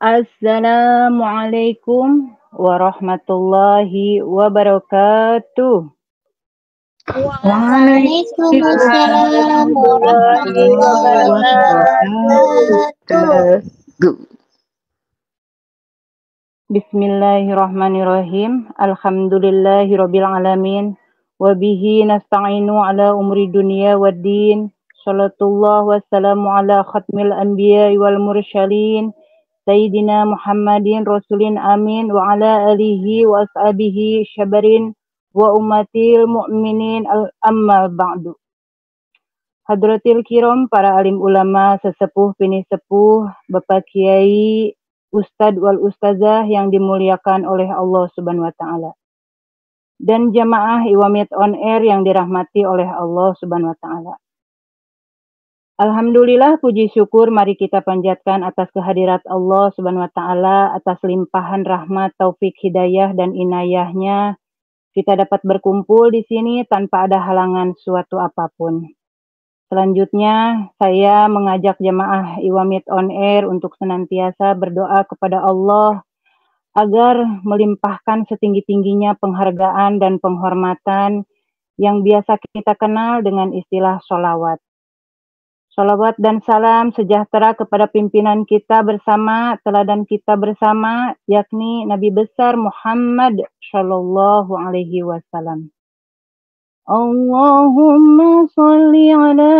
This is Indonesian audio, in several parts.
Assalamualaikum warahmatullahi wabarakatuh. Waalaikumsalam warahmatullahi wabarakatuh. Bismillahirrahmanirrahim. Alhamdulillahirabbil alamin. Wa bihi nasta'inu ala umri dunya waddin. Shallallahu wassalamu ala khatmil anbiya'i wal mursalin. Sayyidina Muhammadin Rasulin amin wa ala alihi wa ashabihi syabarin wa ummatil mu'minin amma ba'du. Hadratil kiram, para alim ulama, sesepuh, pini sepuh, Bapak Kiai, Ustadz wal Ustazah yang dimuliakan oleh Allah Subhanahu wa Ta'ala. Dan jamaah Iwamit on Air yang dirahmati oleh Allah Subhanahu wa Ta'ala. Alhamdulillah, puji syukur mari kita panjatkan atas kehadirat Allah Subhanahu wa Ta'ala, atas limpahan rahmat, taufik, hidayah, dan inayahnya. Kita dapat berkumpul di sini tanpa ada halangan suatu apapun. Selanjutnya, saya mengajak jamaah Iwamit on Air untuk senantiasa berdoa kepada Allah agar melimpahkan setinggi-tingginya penghargaan dan penghormatan yang biasa kita kenal dengan istilah sholawat. Sholawat dan salam sejahtera kepada pimpinan kita bersama, teladan kita bersama, yakni Nabi besar Muhammad Shallallahu Alaihi Wasallam. Allahumma salli ala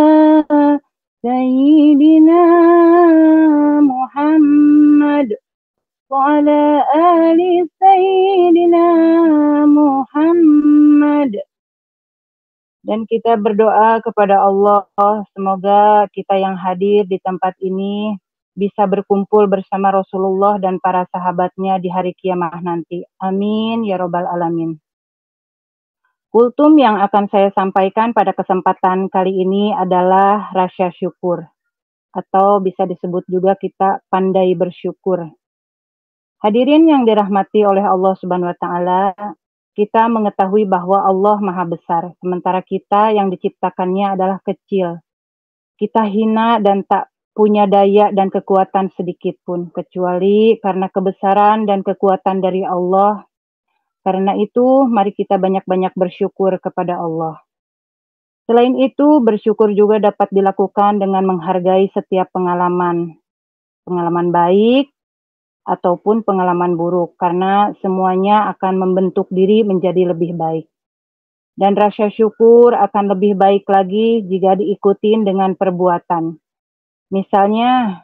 Sayyidina Muhammad wa ala ali Sayyidina Muhammad. Dan kita berdoa kepada Allah, semoga kita yang hadir di tempat ini bisa berkumpul bersama Rasulullah dan para sahabatnya di hari kiamah nanti. Amin, ya robbal alamin. Kultum yang akan saya sampaikan pada kesempatan kali ini adalah rasa syukur. Atau bisa disebut juga kita pandai bersyukur. Hadirin yang dirahmati oleh Allah Subhanahu wa Ta'ala, kita mengetahui bahwa Allah Maha Besar, sementara kita yang diciptakannya adalah kecil. Kita hina dan tak punya daya dan kekuatan sedikit pun, kecuali karena kebesaran dan kekuatan dari Allah. Karena itu, mari kita banyak-banyak bersyukur kepada Allah. Selain itu, bersyukur juga dapat dilakukan dengan menghargai setiap pengalaman. Pengalaman baik, ataupun pengalaman buruk, karena semuanya akan membentuk diri menjadi lebih baik. Dan rasa syukur akan lebih baik lagi jika diikutin dengan perbuatan. Misalnya,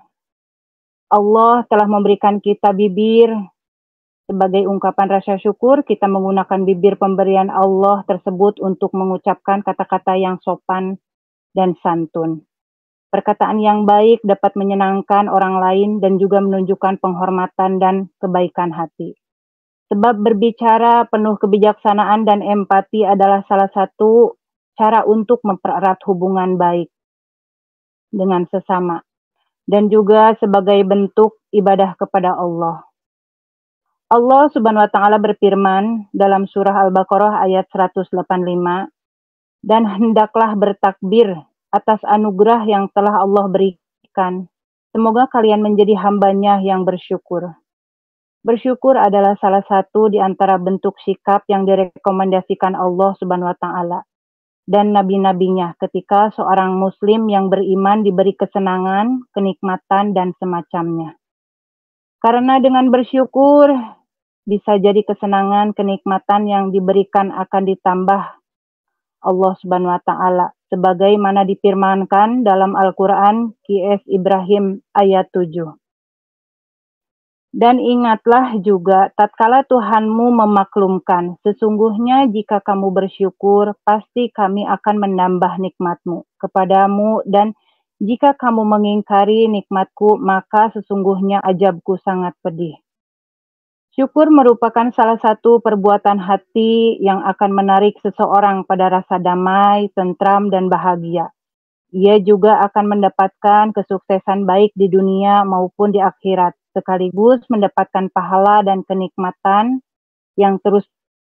Allah telah memberikan kita bibir, sebagai ungkapan rasa syukur, kita menggunakan bibir pemberian Allah tersebut untuk mengucapkan kata-kata yang sopan dan santun. Perkataan yang baik dapat menyenangkan orang lain dan juga menunjukkan penghormatan dan kebaikan hati. Sebab berbicara penuh kebijaksanaan dan empati adalah salah satu cara untuk mempererat hubungan baik dengan sesama. Dan juga sebagai bentuk ibadah kepada Allah. Allah Subhanahu wa Ta'ala berfirman dalam surah Al-Baqarah ayat 185, dan hendaklah bertakbir atas anugerah yang telah Allah berikan. Semoga kalian menjadi hambanya yang bersyukur. Bersyukur adalah salah satu di antara bentuk sikap yang direkomendasikan Allah Subhanahu wa Ta'ala dan nabi-nabinya ketika seorang muslim yang beriman diberi kesenangan, kenikmatan, dan semacamnya. Karena dengan bersyukur bisa jadi kesenangan, kenikmatan yang diberikan akan ditambah Allah Subhanahu wa Ta'ala, sebagaimana difirmankan dalam Al-Quran QS Ibrahim ayat 7. Dan ingatlah juga tatkala Tuhanmu memaklumkan, sesungguhnya jika kamu bersyukur, pasti kami akan menambah nikmatmu kepadamu, dan jika kamu mengingkari nikmatku, maka sesungguhnya ajabku sangat pedih. Syukur merupakan salah satu perbuatan hati yang akan menarik seseorang pada rasa damai, tentram, dan bahagia. Ia juga akan mendapatkan kesuksesan baik di dunia maupun di akhirat, sekaligus mendapatkan pahala dan kenikmatan yang terus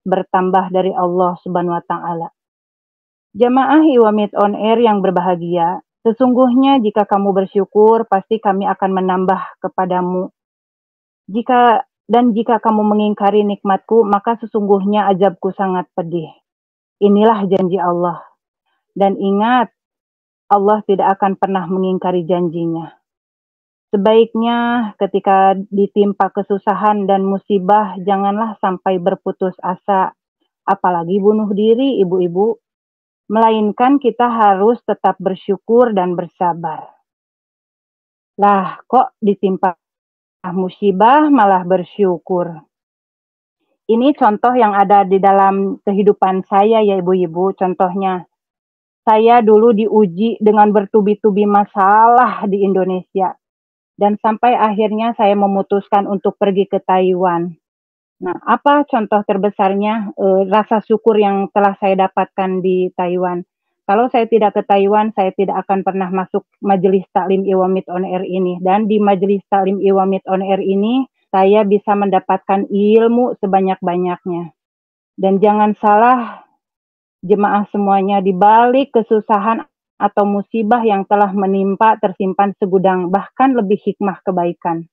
bertambah dari Allah Subhanahu wa Ta'ala. Jamaah Iwamit on Air yang berbahagia, sesungguhnya jika kamu bersyukur, pasti kami akan menambah kepadamu Jika kamu mengingkari nikmatku, maka sesungguhnya azabku sangat pedih. Inilah janji Allah. Dan ingat, Allah tidak akan pernah mengingkari janjinya. Sebaiknya ketika ditimpa kesusahan dan musibah, janganlah sampai berputus asa, apalagi bunuh diri, ibu-ibu. Melainkan kita harus tetap bersyukur dan bersabar. Lah, kok ditimpa musibah malah bersyukur? Ini contoh yang ada di dalam kehidupan saya ya ibu-ibu. Contohnya, saya dulu diuji dengan bertubi-tubi masalah di Indonesia. Dan sampai akhirnya saya memutuskan untuk pergi ke Taiwan. Nah, apa contoh terbesarnya rasa syukur yang telah saya dapatkan di Taiwan? Kalau saya tidak ke Taiwan, saya tidak akan pernah masuk Majelis Taklim Iwamid On Air ini. Dan di Majelis Taklim Iwamid On Air ini, saya bisa mendapatkan ilmu sebanyak-banyaknya. Dan jangan salah, jemaah semuanya, di balik kesusahan atau musibah yang telah menimpa tersimpan segudang bahkan lebih hikmah kebaikan.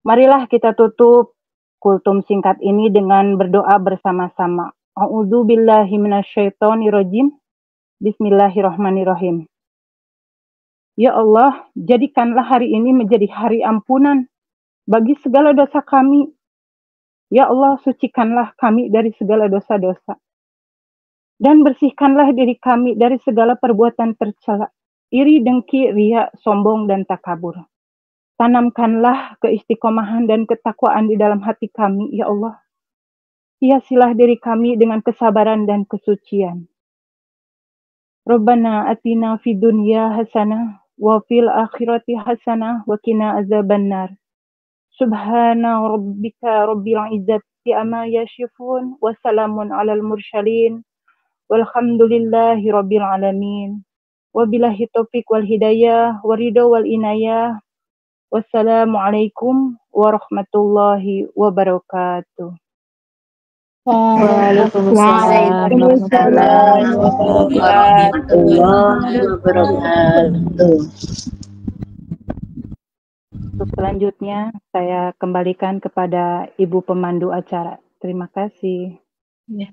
Marilah kita tutup kultum singkat ini dengan berdoa bersama-sama. A'udzu billahi minasyaitonirrajim. Bismillahirrahmanirrahim. Ya Allah, jadikanlah hari ini menjadi hari ampunan bagi segala dosa kami. Ya Allah, sucikanlah kami dari segala dosa-dosa. Dan bersihkanlah diri kami dari segala perbuatan tercela, iri, dengki, ria, sombong, dan takabur. Tanamkanlah keistiqomahan dan ketakwaan di dalam hati kami, ya Allah. Hiasilah diri kami dengan kesabaran dan kesucian. Rabbana atina fid dunya hasanah wa fil akhirati hasanah wa qina azabannar. Subhana rabbika rabbil izzati amma yasifun wa salamun alal mursalin walhamdulillahi rabbil alamin. Wabillahi taufiq wal hidayah wa ridha wal inayah. Wassalamualaikum warahmatullahi wabarakatuh. Waalaikumsalam warahmatullahi wabarakatuh. Untuk selanjutnya, saya kembalikan kepada Ibu Pemandu acara. Terima kasih. Ya.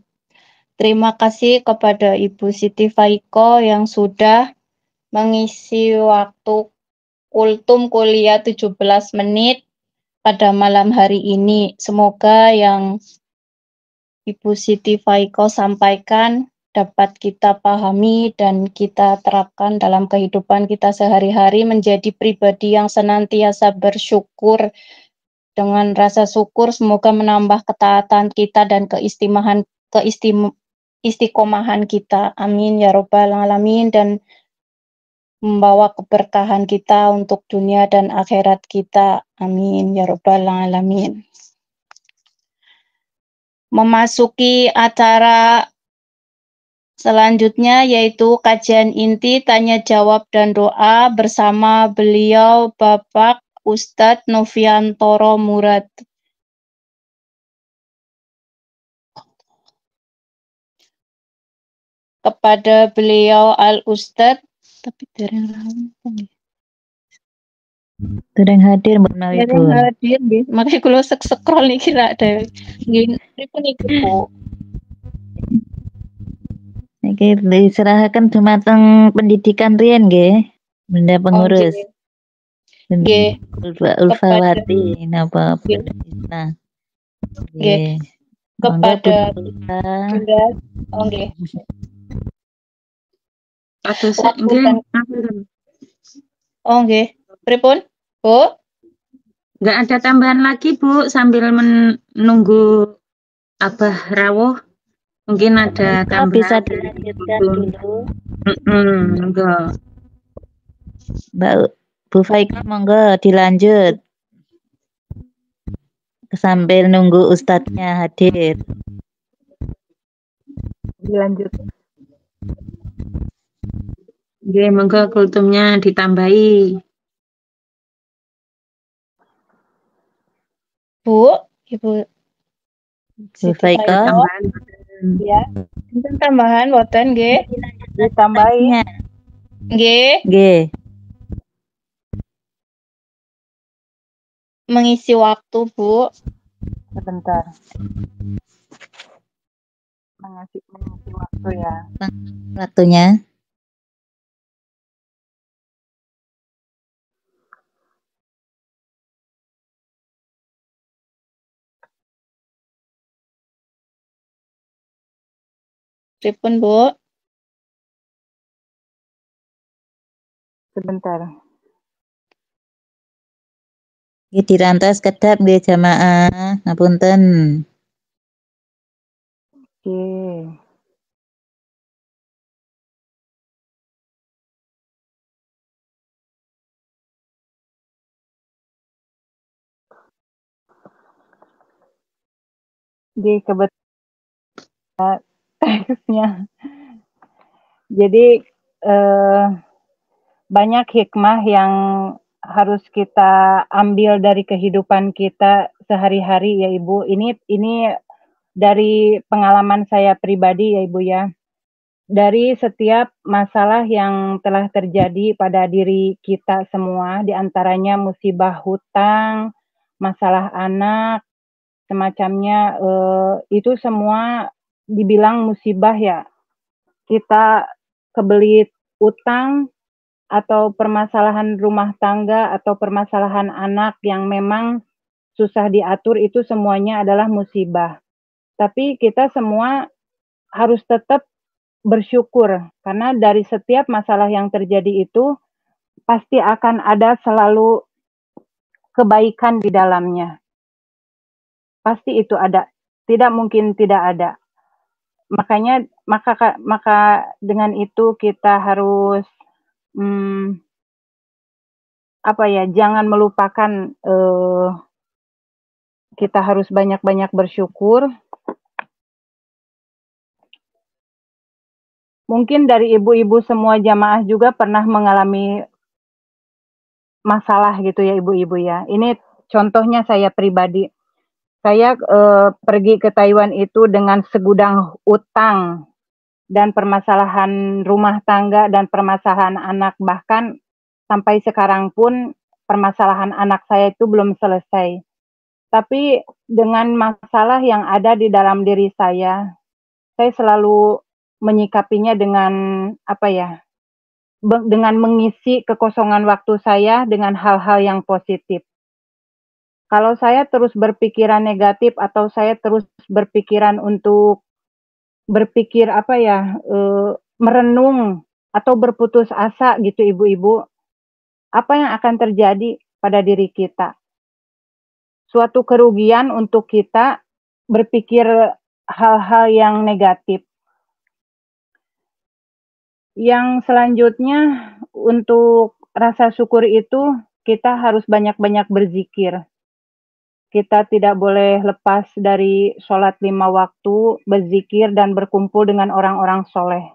Terima kasih kepada Ibu Siti Faiko yang sudah mengisi waktu kultum kuliah 17 menit pada malam hari ini. Semoga yang Ibu Siti Faiko sampaikan dapat kita pahami dan kita terapkan dalam kehidupan kita sehari-hari menjadi pribadi yang senantiasa bersyukur. Dengan rasa syukur semoga menambah ketaatan kita dan istiqomahan kita. Amin ya robbal alamin, dan membawa keberkahan kita untuk dunia dan akhirat kita. Amin ya robbal alamin. Memasuki acara selanjutnya yaitu kajian inti, tanya jawab dan doa bersama beliau Bapak Ustadz Noviantoro Murad. Kepada beliau Al Ustadz, tapi Tereng hadir Mbak Mawibun. hadir nggih. Makanya kula scroll nih kira ada. Nggih, pripun iku, Bu? Niki diserahkan dumateng pendidikan riyen nggih. Benda pengurus. Nggih. Ulfawati napa Nggih. Nah. Nggih. Monggo Kepada Bunda. Bunda, oh nggih. Atus Waktu nggih. dan- Oh nggih. Pripun, Bu? Nggak ada tambahan lagi, Bu, sambil menunggu Abah rawuh. Mungkin ada Monggo tambahan. bisa dilanjutkan dulu. Enggak. Mbak Bu Faika monggo dilanjut. Sambil nunggu ustadznya hadir. Dilanjut. Nggih, monggo kultumnya ditambahi. Bu, Ibu Bu Siti Faika. Faiko. Ya. Enten tambahan boten nggih? Ditambahi. Nggih. Nggih. mengisi waktu, Bu. Sebentar. Mengisi waktu ya. Waktunya. Pripun, Bu? Sebentar. Nggih dirantos kedap nggih jamaah. Ngapunten. Oke. Di kebetulan teksnya. Jadi banyak hikmah yang harus kita ambil dari kehidupan kita sehari-hari ya Ibu. Ini dari pengalaman saya pribadi ya Ibu ya. Dari setiap masalah yang telah terjadi pada diri kita semua, diantaranya musibah hutang, masalah anak, semacamnya, itu semua dibilang musibah ya. Kita kebelit utang, atau permasalahan rumah tangga, atau permasalahan anak yang memang susah diatur, itu semuanya adalah musibah. Tapi kita semua harus tetap bersyukur, karena dari setiap masalah yang terjadi itu pasti akan ada selalu kebaikan di dalamnya. Pasti itu ada, tidak mungkin tidak ada. Makanya maka dengan itu kita harus jangan melupakan kita harus banyak-banyak bersyukur. Mungkin dari ibu-ibu semua jamaah juga pernah mengalami masalah gitu ya ibu-ibu ya. Ini contohnya saya pribadi. Saya pergi ke Taiwan itu dengan segudang utang dan permasalahan rumah tangga dan permasalahan anak. Bahkan sampai sekarang pun permasalahan anak saya itu belum selesai. Tapi dengan masalah yang ada di dalam diri saya selalu menyikapinya dengan dengan mengisi kekosongan waktu saya dengan hal-hal yang positif. Kalau saya terus berpikiran negatif atau saya terus berpikiran untuk berpikir merenung atau berputus asa gitu ibu-ibu, apa yang akan terjadi pada diri kita? Suatu kerugian untuk kita berpikir hal-hal yang negatif. Yang selanjutnya, untuk rasa syukur itu kita harus banyak-banyak berzikir. Kita tidak boleh lepas dari sholat 5 waktu, berzikir dan berkumpul dengan orang-orang soleh.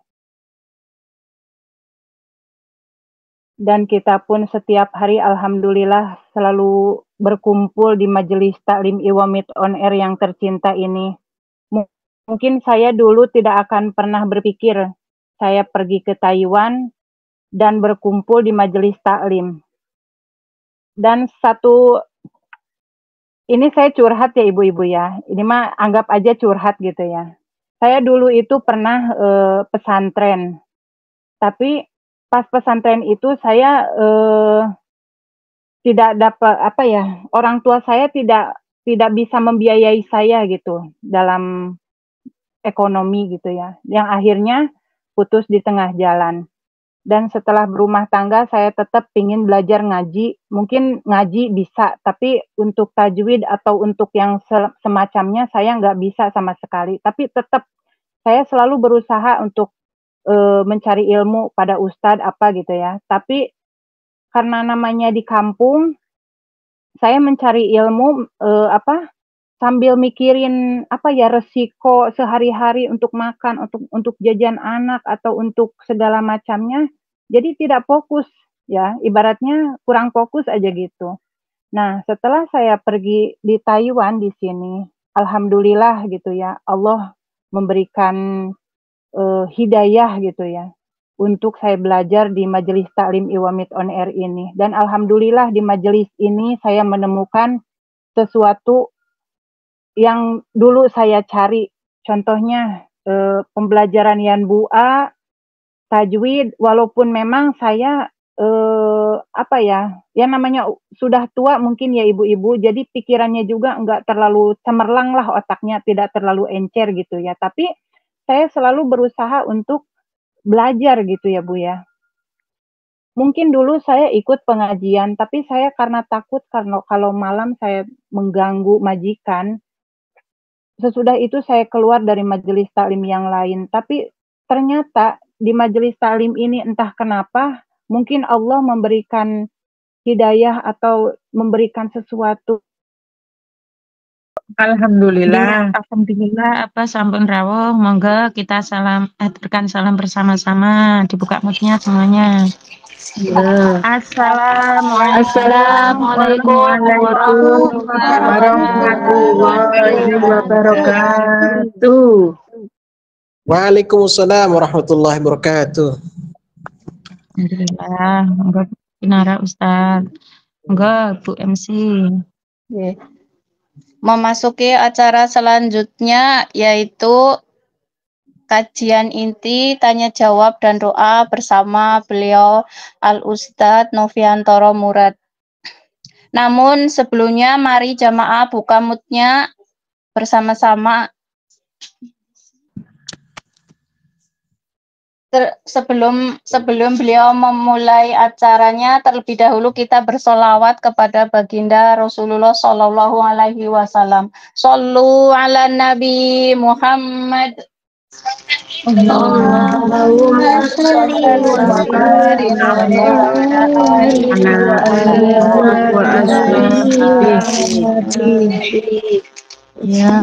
Dan kita pun setiap hari alhamdulillah selalu berkumpul di majelis taklim Iwamit on Air yang tercinta ini. Mungkin saya dulu tidak akan pernah berpikir saya pergi ke Taiwan dan berkumpul di majelis taklim. Dan ini saya curhat ya ibu-ibu ya, ini mah anggap aja curhat gitu ya. Saya dulu itu pernah pesantren, tapi pas pesantren itu saya tidak dapat orang tua saya tidak bisa membiayai saya gitu dalam ekonomi gitu ya, yang akhirnya putus di tengah jalan. Dan setelah berumah tangga saya tetap ingin belajar ngaji, mungkin ngaji bisa, tapi untuk tajwid atau untuk yang semacamnya saya nggak bisa sama sekali. Tapi tetap saya selalu berusaha untuk mencari ilmu pada ustadz gitu ya. Tapi karena namanya di kampung, saya mencari ilmu sambil mikirin resiko sehari-hari untuk makan, untuk jajan anak atau untuk segala macamnya. Jadi tidak fokus ya, ibaratnya kurang fokus aja gitu. Nah, setelah saya pergi di Taiwan di sini, alhamdulillah gitu ya, Allah memberikan hidayah gitu ya. untuk saya belajar di Majelis Taklim Iwamid On Air ini. Dan alhamdulillah di majelis ini saya menemukan sesuatu yang dulu saya cari. Contohnya pembelajaran Yanbu'a, tajwid, walaupun memang saya yang namanya sudah tua mungkin ya ibu-ibu, jadi pikirannya juga enggak terlalu cemerlang lah otaknya, tidak terlalu encer gitu ya. Tapi saya selalu berusaha untuk belajar gitu ya Bu ya. Mungkin dulu saya ikut pengajian, tapi saya karena takut kalau malam saya mengganggu majikan, sesudah itu saya keluar dari majelis taklim yang lain. Tapi ternyata di majelis taklim ini entah kenapa, mungkin Allah memberikan hidayah atau memberikan sesuatu. Alhamdulillah sampun rawuh, monggo kita aturkan salam bersama-sama, dibuka mic-nya semuanya. Assalamualaikum warahmatullahi wabarakatuh. Waalaikumsalam warahmatullahi wabarakatuh. Alhamdulillah, monggo Kinara Ustaz. Monggo Bu MC. Memasuki acara selanjutnya yaitu kajian inti, tanya jawab dan doa bersama beliau Al-Ustadz Noviantoro Murad. Namun sebelumnya mari jamaah buka mic-nya bersama-sama. Sebelum beliau memulai acaranya, terlebih dahulu kita bersolawat kepada baginda Rasulullah Shallallahu Alaihi Wasallam. Shollu ala Nabi Muhammad. Allahumma sholli wa barik Ya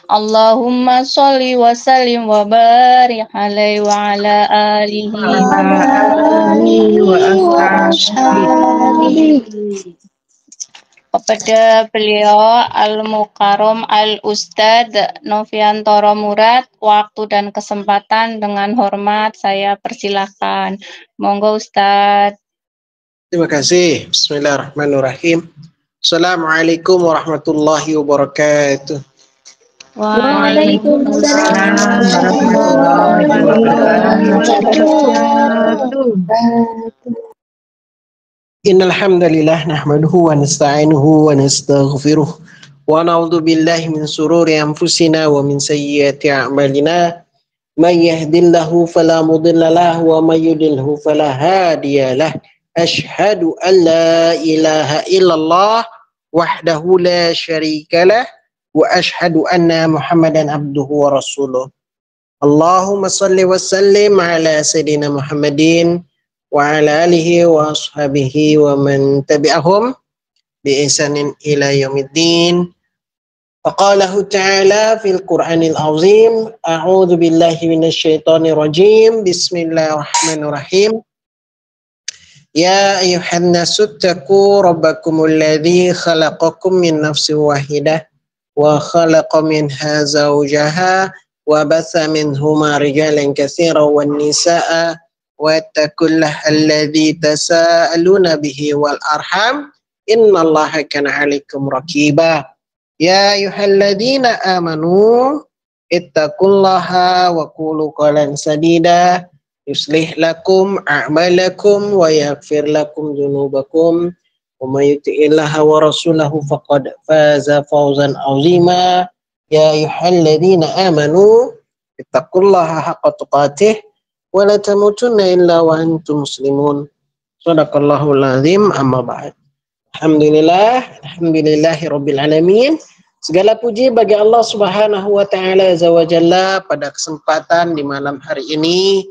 Allahumma sholli wa sallim wa barik alaihi wa ala alihi wa ashabihi. Kepada beliau Al-Mukarram Al-Ustadz Noviantoro Murad, waktu dan kesempatan dengan hormat saya persilahkan. Monggo Ustadz. Terima kasih. Bismillahirrahmanirrahim. Assalamualaikum warahmatullahi wabarakatuh. Waalaikumsalam warahmatullahi wabarakatuh. Innal hamdalillah nahmaduhu wa nasta'inuhu wa nastaghfiruh wa na'udzu billahi min shururi anfusina wa min sayyiati a'malina. May yahdihillahu fala mudilla lahu wa may yudlilhu fala hadiya lahu. Asyhadu an la ilaha illallah wahdahu la syarika lah wa asyhadu anna Muhammadan abduhu wa rasuluh. Allahumma salli wa sallim ala sayyidina Muhammadin wa ala alihi wa ashabihi wa man tabi'ahum bi ihsanin ila yaumiddin. Faqalahu ta'ala fil Qur'anil azim, a'udzu billahi minasy syaithanir rajim. Bismillahirrahmanirrahim. Ya ayyuhan nasu taqu rabbakumul ladzi khalaqakum min nafsin wahidah wa khalaqa minha zawjaha wa batha minhuma rijalan katsiran wan nisaa wattaqullaha alladzi tasaaluna bihi wal arham innallaha kana 'alaikum raqiba. Ya ayyuhalladzina amanu ittaqullaha wa qulu qawlan sadida yuslih lakum a'malakum wa yaghfir lakum dzunubakum wa may yuti'illaha wa rasulahu faqad faza fawzan 'azima. Ya ayyuhalladzina amanu ittaqullaha haqqa tuqatih wa la tamutunna illa wa antum muslimun. Shadaqallahul azim. Amma ba'd. Alhamdulillahirabbil alamin. Segala puji bagi Allah Subhanahu wa taala azza wa jalla pada kesempatan di malam hari ini.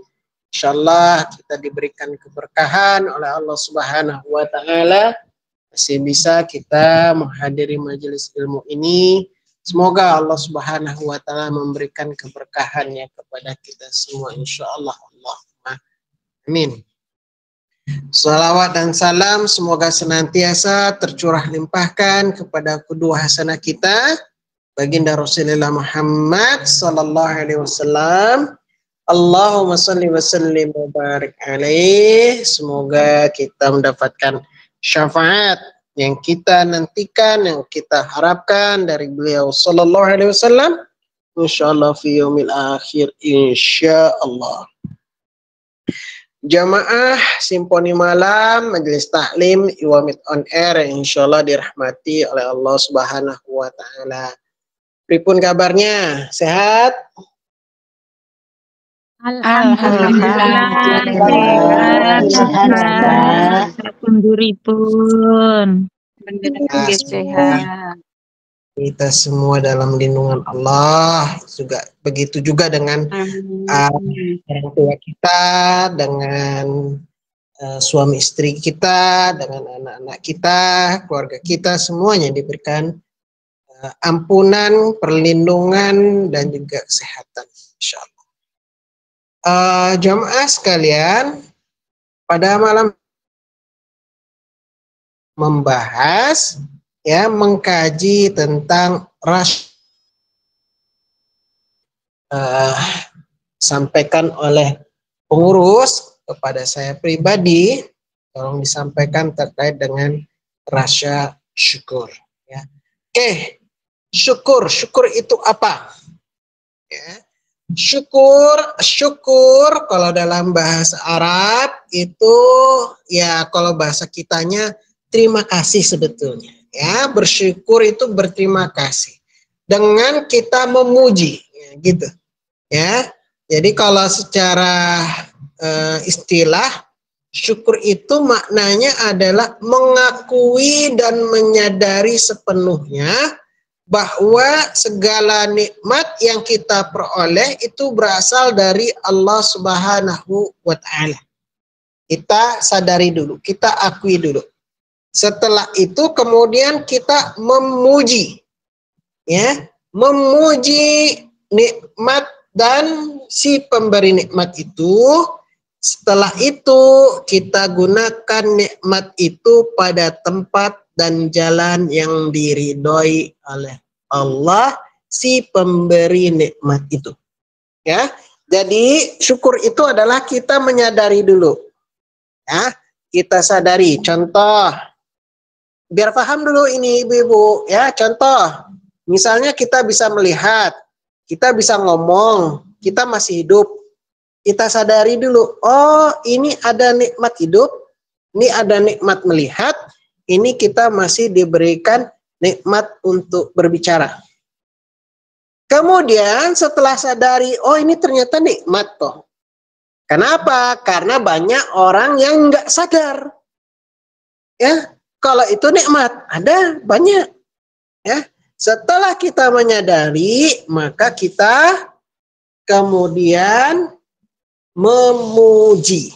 Insyaallah kita diberikan keberkahan oleh Allah Subhanahu wa taala masih bisa kita menghadiri majelis ilmu ini. Semoga Allah Subhanahu wa taala memberikan keberkahannya kepada kita semua insyaallah. Allahumma amin. Salawat dan salam semoga senantiasa tercurah limpahkan kepada kedua hasanah kita, baginda Rasulullah Muhammad sallallahu alaihi wasallam. Allahumma salli wa sallim wa barik alaih. Semoga kita mendapatkan syafaat yang kita nantikan, yang kita harapkan dari beliau sallallahu alaihi wasallam. Insyaallah fi yaumil akhir insyaallah. Jamaah Simponi Malam Majelis Taklim Iwamid on Air yang insyaallah dirahmati oleh Allah Subhanahu wa taala. Pripun kabarnya? Sehat? Alhamdulillah. Sehat. Kita semua dalam lindungan Allah, juga begitu juga dengan orang tua kita, dengan suami istri kita, dengan anak-anak kita, keluarga kita, semuanya diberikan ampunan, perlindungan, dan juga kesehatan, insyaallah. Jamaah sekalian, pada malam membahas mengkaji tentang sampaikan oleh pengurus kepada saya pribadi, tolong disampaikan terkait dengan rasa syukur. Ya. Oke, syukur itu apa? Ya. Syukur kalau dalam bahasa Arab itu ya kalau bahasa kitanya terima kasih sebetulnya. Ya, bersyukur itu berterima kasih dengan kita memuji, ya, gitu. Ya, jadi kalau secara istilah syukur itu maknanya adalah mengakui dan menyadari sepenuhnya bahwa segala nikmat yang kita peroleh itu berasal dari Allah Subhanahu wa taala. Kita sadari dulu, kita akui dulu. Setelah itu kemudian kita memuji, ya, memuji nikmat dan si pemberi nikmat itu. Setelah itu kita gunakan nikmat itu pada tempat dan jalan yang diridhoi oleh Allah si pemberi nikmat itu. Ya, jadi syukur itu adalah kita menyadari dulu, ya, kita sadari. Contoh. Biar paham dulu ini ibu-ibu, ya, contoh, misalnya kita bisa melihat, kita bisa ngomong, kita masih hidup, kita sadari dulu, oh ini ada nikmat hidup, ini ada nikmat melihat, ini kita masih diberikan nikmat untuk berbicara. Kemudian setelah sadari, oh ini ternyata nikmat toh. Kenapa? Karena banyak orang yang nggak sadar, ya. Kalau itu nikmat, ada banyak. Ya. Setelah kita menyadari, maka kita kemudian memuji.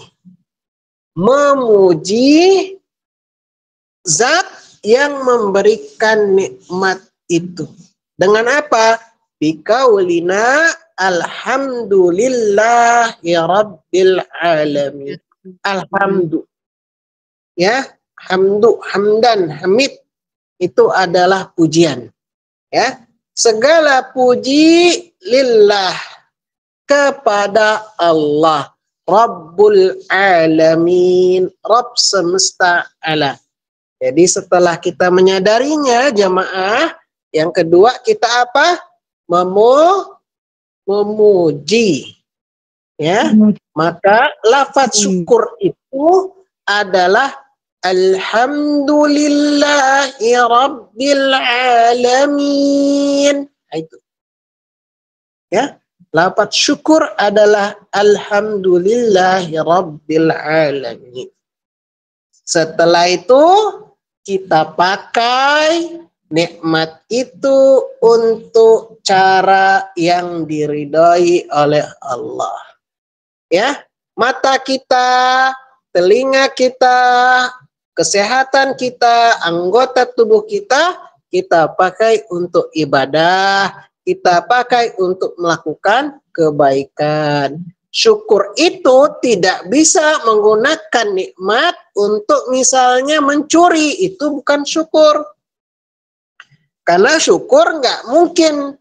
Memuji zat yang memberikan nikmat itu. Dengan apa? Bikaulina alhamdulillahi rabbil alamin. Alhamdulillah. Ya. Hamdan, hamid itu adalah pujian. Ya, segala puji lillah kepada Allah, Rabbul Alamin, Rabb semesta alam. Jadi setelah kita menyadarinya, jamaah, yang kedua kita apa? Memuji. Ya, maka lafaz syukur itu adalah Alhamdulillahi Rabbil Alamin. Itu. Ya, lafaz syukur adalah Alhamdulillahi Rabbil Alamin. Setelah itu kita pakai nikmat itu untuk cara yang diridhoi oleh Allah. Ya, mata kita, telinga kita, kesehatan kita, anggota tubuh kita pakai untuk ibadah, kita pakai untuk melakukan kebaikan. Syukur itu tidak bisa menggunakan nikmat untuk misalnya mencuri, itu bukan syukur. Karena syukur nggak mungkin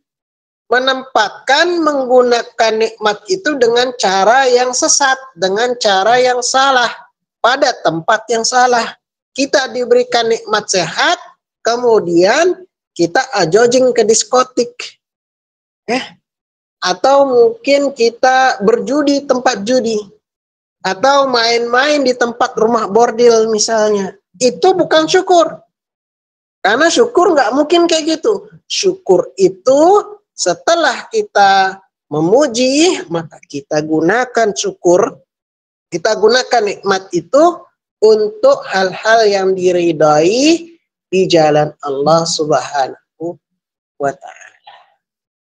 menempatkan menggunakan nikmat itu dengan cara yang sesat, dengan cara yang salah, pada tempat yang salah. Kita diberikan nikmat sehat, kemudian kita ajojing ke diskotik. Atau mungkin kita berjudi tempat judi. Atau main-main di tempat rumah bordil misalnya. Itu bukan syukur. Karena syukur nggak mungkin kayak gitu. Syukur itu setelah kita memuji, maka kita gunakan syukur, kita gunakan nikmat itu untuk hal-hal yang diridai di jalan Allah Subhanahu wa Ta'ala.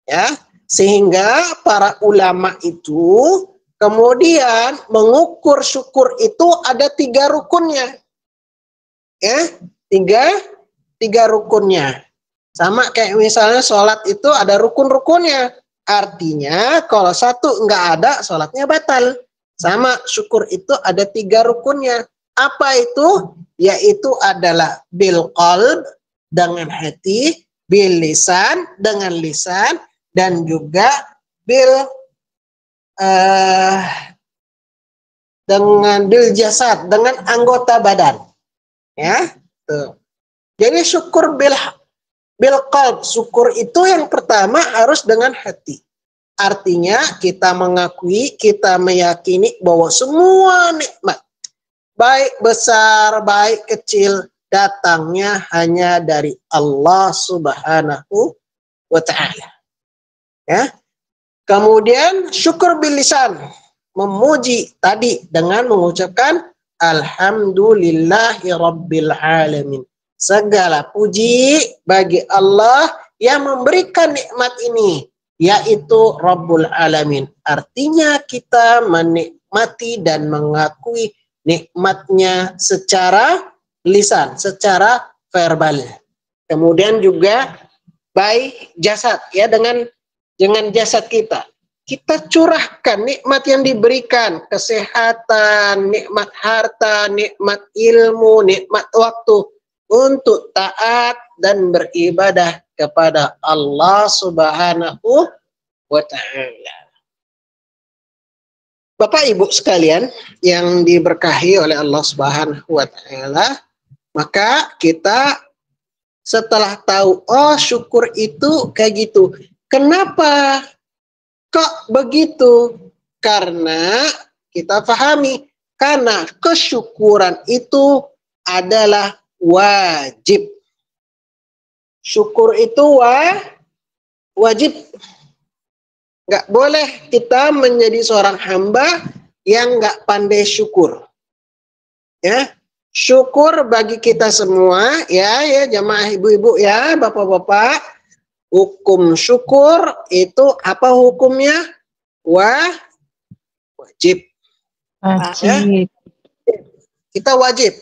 Ya, sehingga para ulama itu kemudian mengukur syukur itu ada 3 rukunnya. Ya, tiga rukunnya. Sama kayak misalnya sholat itu ada rukun-rukunnya. Artinya kalau satu nggak ada, sholatnya batal. Sama syukur itu ada 3 rukunnya. Apa itu? Yaitu adalah bil qalb dengan hati, bil lisan dengan lisan, dan juga dengan bil jasad, dengan anggota badan. Ya, tuh. Jadi syukur bil qalb, syukur itu yang pertama harus dengan hati. Artinya kita mengakui, kita meyakini bahwa semua nikmat, baik besar, baik kecil, datangnya hanya dari Allah Subhanahu wa Ta'ala. Ya. Kemudian syukur bil lisan, memuji tadi dengan mengucapkan alhamdulillahi rabbil alamin. Segala puji bagi Allah yang memberikan nikmat ini, yaitu Rabbul Alamin. Artinya kita menikmati dan mengakui nikmatnya secara lisan, secara verbal. Kemudian juga baik jasad, ya, dengan jasad kita. Kita curahkan nikmat yang diberikan, kesehatan, nikmat harta, nikmat ilmu, nikmat waktu, untuk taat dan beribadah kepada Allah Subhanahu wa Ta'ala. Bapak Ibu sekalian yang diberkahi oleh Allah Subhanahu wa Ta'ala, maka kita setelah tahu, oh syukur itu kayak gitu. Kenapa kok begitu? Karena kita pahami, karena kesyukuran itu adalah wajib. Syukur itu wajib. Nggak boleh kita menjadi seorang hamba yang nggak pandai syukur. Ya, syukur bagi kita semua, ya jamaah ibu-ibu, ya bapak-bapak. Hukum syukur itu apa hukumnya? Wajib. Ya? Kita wajib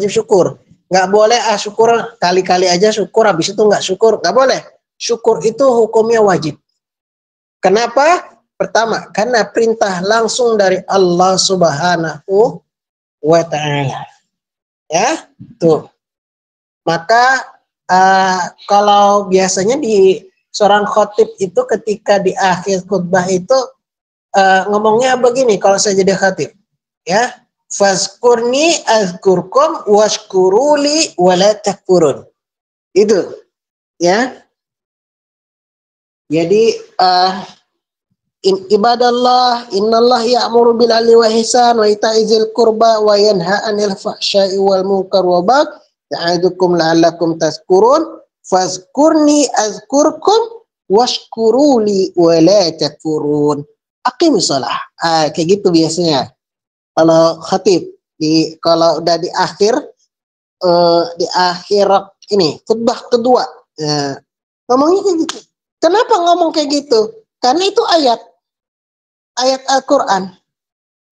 syukur. Nggak boleh syukur kali-kali aja syukur, habis itu nggak syukur. Nggak boleh. Syukur itu hukumnya wajib. Kenapa? Pertama, karena perintah langsung dari Allah Subhanahu wa Ta'ala. Ya, tuh. Maka kalau biasanya di seorang khotib itu ketika di akhir khutbah itu ngomongnya begini kalau saya jadi khatib. Ya. Fazkurni azkurkum washkuruli wala takfurun. Itu, ya. Jadi ibadallah innallah ya'muru bil 'adli wa ihsan wa ita'i dzil qurba wa yanha 'anil fahsya'i wal munkar wa baghi ya'idukum la'allakum tazkurun fazkurni azkurkum washkuruli wala takfurun. Aqimus shalah. Kayak gitu biasanya. Kalau khatib kalau udah di akhir ini khutbah kedua. Ya, ngomongnya kayak gitu. Kenapa ngomong kayak gitu? Karena itu ayat Al-Quran.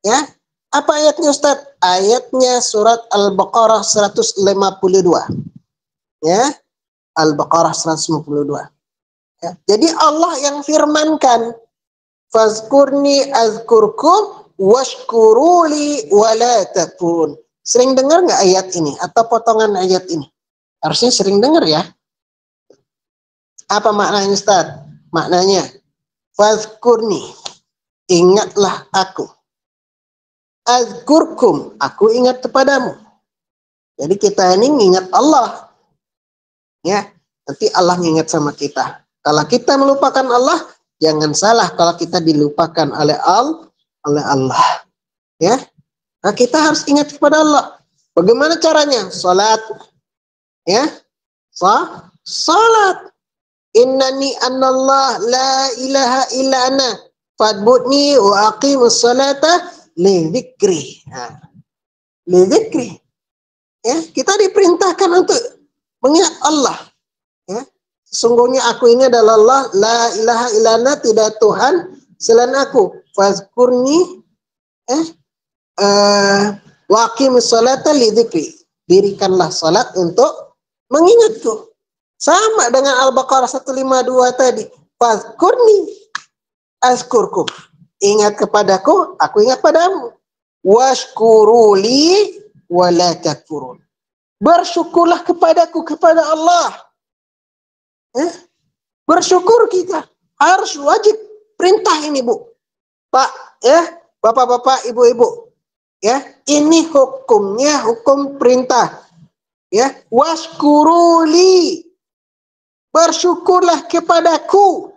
Ya, apa ayatnya Ustaz? Ayatnya surat Al-Baqarah 152. Ya, Al-Baqarah 152. Ya, jadi Allah yang firmankan, fazkurni azkurkum washkuruli wala takfurun. Sering dengar nggak ayat ini atau potongan ayat ini? Harusnya sering dengar ya. Apa maknanya Ustaz? Maknanya, fazkurni, ingatlah aku. Azkurkum, aku ingat kepadamu. Jadi kita ini mengingat Allah. Ya, nanti Allah mengingat sama kita. Kalau kita melupakan Allah, jangan salah kalau kita dilupakan oleh Allah. Ya, nah, kita harus ingat kepada Allah. Bagaimana caranya? Salat. Ya, salat. Innani anallah la ilaha illa ana fadbudni wa aqimus salata li dzikri. Li dzikri. Ya, kita diperintahkan untuk mengingat Allah. Ya, sesungguhnya aku ini adalah Allah, la ilaha illa ana, tidak Tuhan selain aku. Fazkurni wa aqimus salata li dzikri. Dirikanlah salat untuk mengingatku. Sama dengan Al-Baqarah 152 tadi. Fazkurni azkurkum. Ingat kepadaku, aku ingat padamu. Washkuruli wala takfurun. Bersyukurlah kepadaku, kepada Allah. Bersyukur kita. Harus wajib. Perintah ini, Bu. Pak, ya, Bapak-bapak, Ibu-ibu. Ya, ini hukumnya, hukum perintah. Ya, washkuruli. Bersyukurlah kepadaku.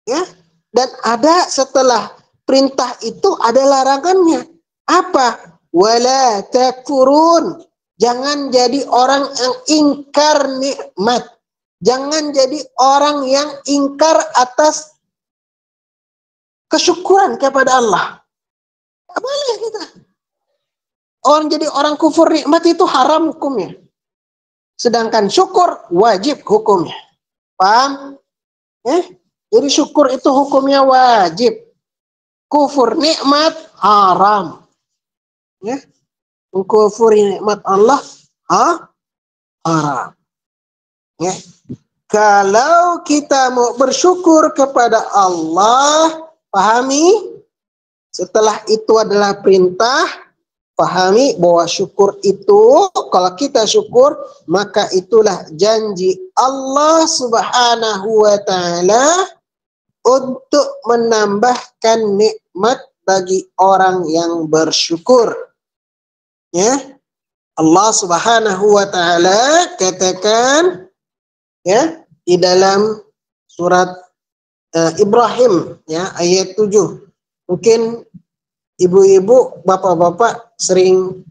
Ya, dan ada setelah perintah itu ada larangannya. Apa? Wala takfurun. Jangan jadi orang yang ingkar nikmat. Jangan jadi orang yang ingkar atas kesyukuran kepada Allah. Tidak boleh kita. Orang jadi orang kufur nikmat itu haram hukumnya. Sedangkan syukur wajib hukumnya. Paham? Jadi syukur itu hukumnya wajib. Kufur nikmat haram. Ya. Mengkufuri nikmat Allah haram. Ya. Kalau kita mau bersyukur kepada Allah, pahami, setelah itu adalah perintah, pahami bahwa syukur itu, kalau kita syukur, maka itulah janji Allah Subhanahu wa Ta'ala untuk menambahkan nikmat bagi orang yang bersyukur. Ya, Allah Subhanahu wa Ta'ala katakan, ya, di dalam surat Ibrahim, ya, ayat 7. Mungkin ibu-ibu, bapak-bapak sering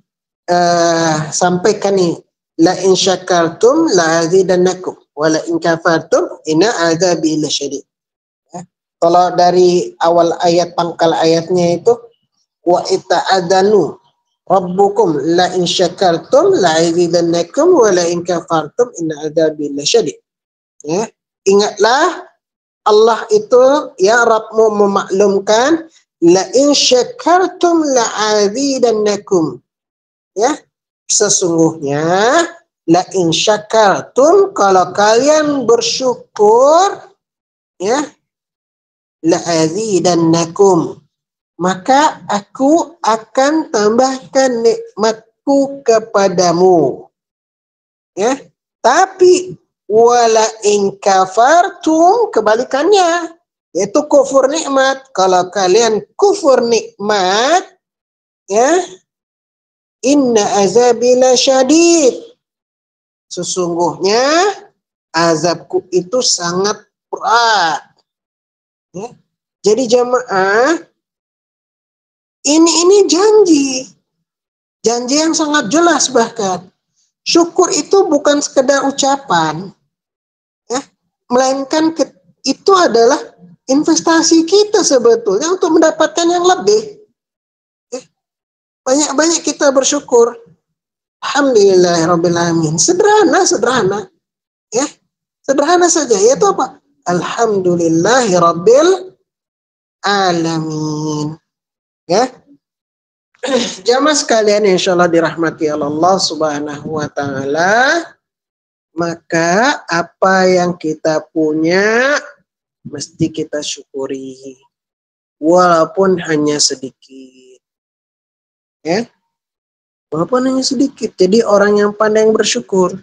sampaikan nih, la in syakartum la azidannakum wa la in kafartum inna azabi lasyadid. Ya. Kalau dari awal ayat, pangkal ayatnya itu, wa ita'adanu rabbukum la in syakartum la azidannakum wa la in kafartum inna azabi lasyadid. Ya, ingatlah Allah itu, ya, Rabbmu memaklumkan, la in syakartum la azidannakum. Ya, sesungguhnya la in syakartum, kalau kalian bersyukur, ya, la azidannakum, maka aku akan tambahkan nikmatku kepadamu. Ya, tapi wala in kafartum, kebalikannya, yaitu kufur nikmat. Kalau kalian kufur nikmat, ya, inna azabi lasyadid, sesungguhnya azabku itu sangat berat. Ya. Jadi jamaah, ini janji yang sangat jelas. Bahkan syukur itu bukan sekedar ucapan, ya, melainkan itu adalah investasi kita sebetulnya untuk mendapatkan yang lebih. Ya. Banyak-banyak kita bersyukur. Alhamdulillahirabbil alamin. Sederhana, ya. Sederhana saja, yaitu apa? Alhamdulillahirabbil alamin. Ya. Jamaah sekalian insyaallah dirahmati Allah Subhanahu wa taala, maka apa yang kita punya mesti kita syukuri walaupun hanya sedikit. Ya. Walaupun hanya sedikit. Jadi orang yang pandai bersyukur.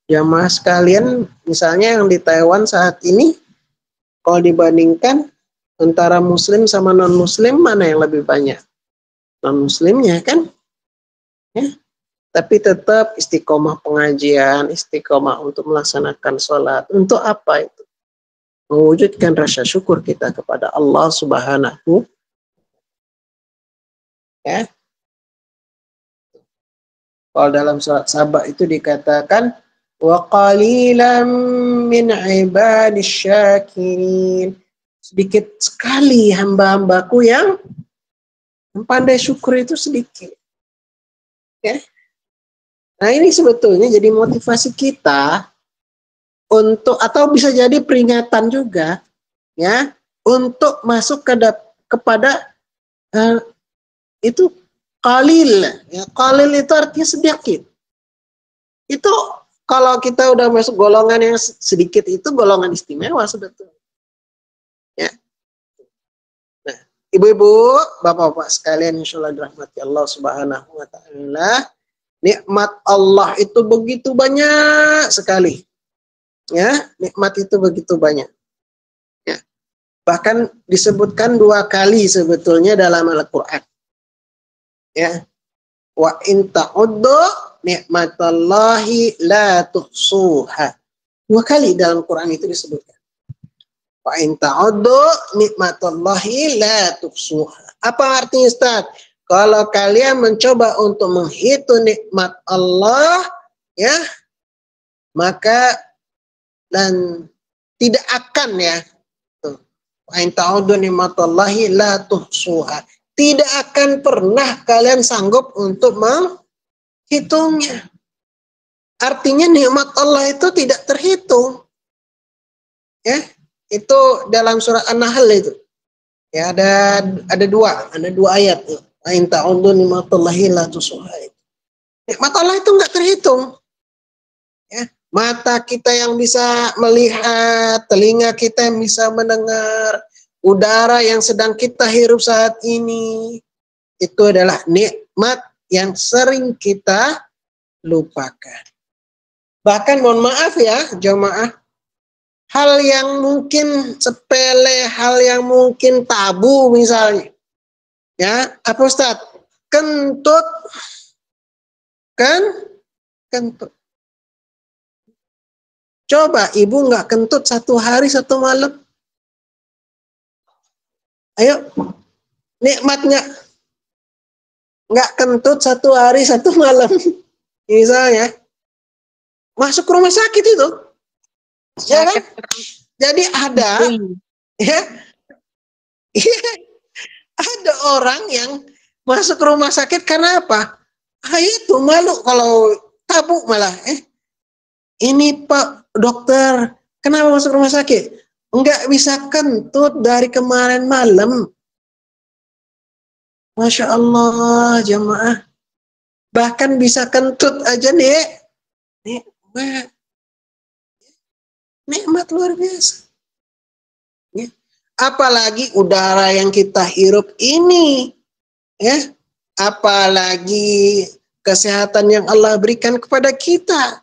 Jamaah sekalian, misalnya yang di Taiwan saat ini, kalau dibandingkan antara muslim sama non-muslim, mana yang lebih banyak? Non-muslimnya kan? Ya. Tapi tetap istiqomah pengajian, istiqomah untuk melaksanakan sholat. Untuk apa itu? Mewujudkan rasa syukur kita kepada Allah Subhanahu. Ya. Kalau dalam surat Sabah itu dikatakan wa qalilan min ibadish syakirin. Sedikit sekali hamba-hambaku yang pandai syukur itu sedikit. Ya. Nah, ini sebetulnya jadi motivasi kita untuk, atau bisa jadi peringatan juga ya, untuk masuk kepada itu qalil, ya. Qalil itu artinya sedikit. Itu kalau kita udah masuk golongan yang sedikit, itu golongan istimewa sebetulnya. Ya. Nah, ibu-ibu, bapak-bapak sekalian insyaallah dirahmati Allah Subhanahu wa taala, nikmat Allah itu begitu banyak sekali. Ya, nikmat itu begitu banyak. Ya. Bahkan disebutkan 2 kali sebetulnya dalam Al-Qur'an. Ya, wa in ta'uddu nikmatallahi la tuhsuha. 2 kali dalam Quran itu disebutkan. Wa in ta'uddu nikmatallahi la tuhsuha. Apa artinya, Ustaz? Kalau kalian mencoba untuk menghitung nikmat Allah, ya, maka dan tidak akan, ya. Wa in ta'uddu nikmatallahi la tuhsuha. Tidak akan pernah kalian sanggup untuk menghitungnya. Artinya nikmat Allah itu tidak terhitung. Ya, itu dalam surat An-Nahl itu. Ya, ada dua ayat. Ain ta'uddu nikmatallahi la tuhsuha. Nikmat Allah itu enggak terhitung. Ya, mata kita yang bisa melihat, telinga kita yang bisa mendengar, udara yang sedang kita hirup saat ini, itu adalah nikmat yang sering kita lupakan. Bahkan mohon maaf ya jemaah, hal yang mungkin sepele, hal yang mungkin tabu misalnya. Ya, apa Ustaz? Kentut. Kentut. Coba ibu nggak kentut 1 hari 1 malam. Ayo, nikmatnya nggak kentut 1 hari 1 malam. Misalnya, masuk rumah sakit itu. Ya kan? Jadi ada, ya, ada orang yang masuk rumah sakit karena apa? Itu malu kalau tabu malah. Ini Pak dokter, kenapa masuk rumah sakit? Enggak bisa kentut dari kemarin malam. Masya Allah jemaah. Bahkan bisa kentut aja nih. Nikmat luar biasa. Ya. Apalagi udara yang kita hirup ini. Ya. Apalagi kesehatan yang Allah berikan kepada kita.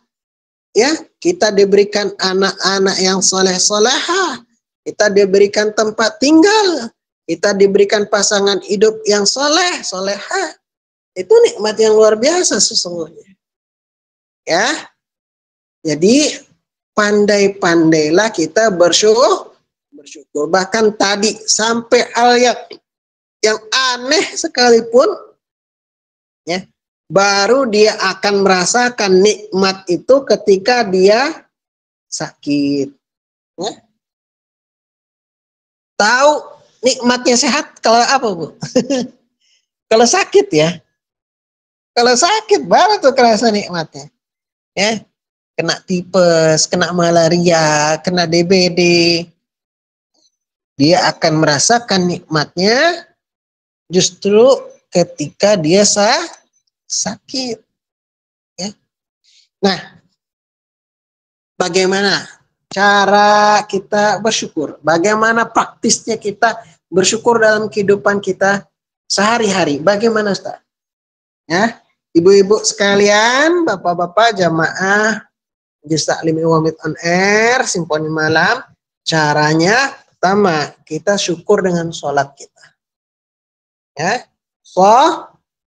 Ya, kita diberikan anak-anak yang soleh-solehah. Kita diberikan tempat tinggal. Kita diberikan pasangan hidup yang soleh, solehah. Itu nikmat yang luar biasa sesungguhnya. Ya. Jadi pandai-pandailah kita bersyukur. Bahkan tadi sampai hal yang aneh sekalipun, ya, baru dia akan merasakan nikmat itu ketika dia sakit. Ya. Tahu nikmatnya sehat kalau apa, Bu? Kalau sakit ya. Kalau sakit baru tuh kerasa nikmatnya. Ya, kena tipes, kena malaria, kena DBD, dia akan merasakan nikmatnya justru ketika dia sakit. Ya. Nah, bagaimana cara kita bersyukur? Bagaimana praktisnya kita bersyukur dalam kehidupan kita sehari-hari? Bagaimana, Ustaz? Ya, ibu-ibu sekalian, bapak-bapak jamaah Juz Taklim Iwamid on Air, Simponi Malam, caranya pertama kita syukur dengan sholat kita. Ya,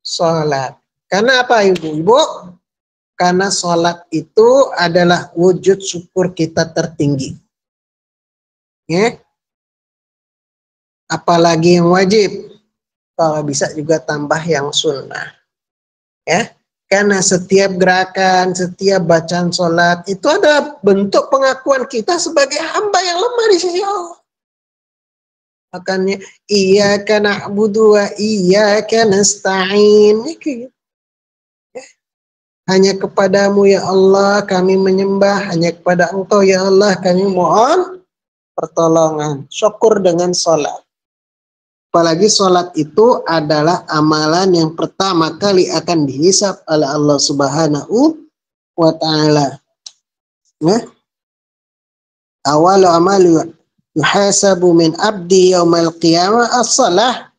sholat. Karena apa ibu-ibu? Karena sholat itu adalah wujud syukur kita tertinggi. Ya. Apalagi yang wajib. Kalau bisa juga tambah yang sunnah. Ya. Karena setiap gerakan, setiap bacaan sholat itu ada bentuk pengakuan kita sebagai hamba yang lemah di sisi Allah. Makanya iyyaka na'budu wa iyyaka nasta'in. Hanya kepadamu ya Allah kami menyembah, hanya kepada Engkau ya Allah kami mohon pertolongan. Syukur dengan sholat. Apalagi sholat itu adalah amalan yang pertama kali akan dihisab oleh Allah Subhanahu wa Ta'ala. Nah, awal amalu yuhasabu min abdi yaumal qiyamah as-salah.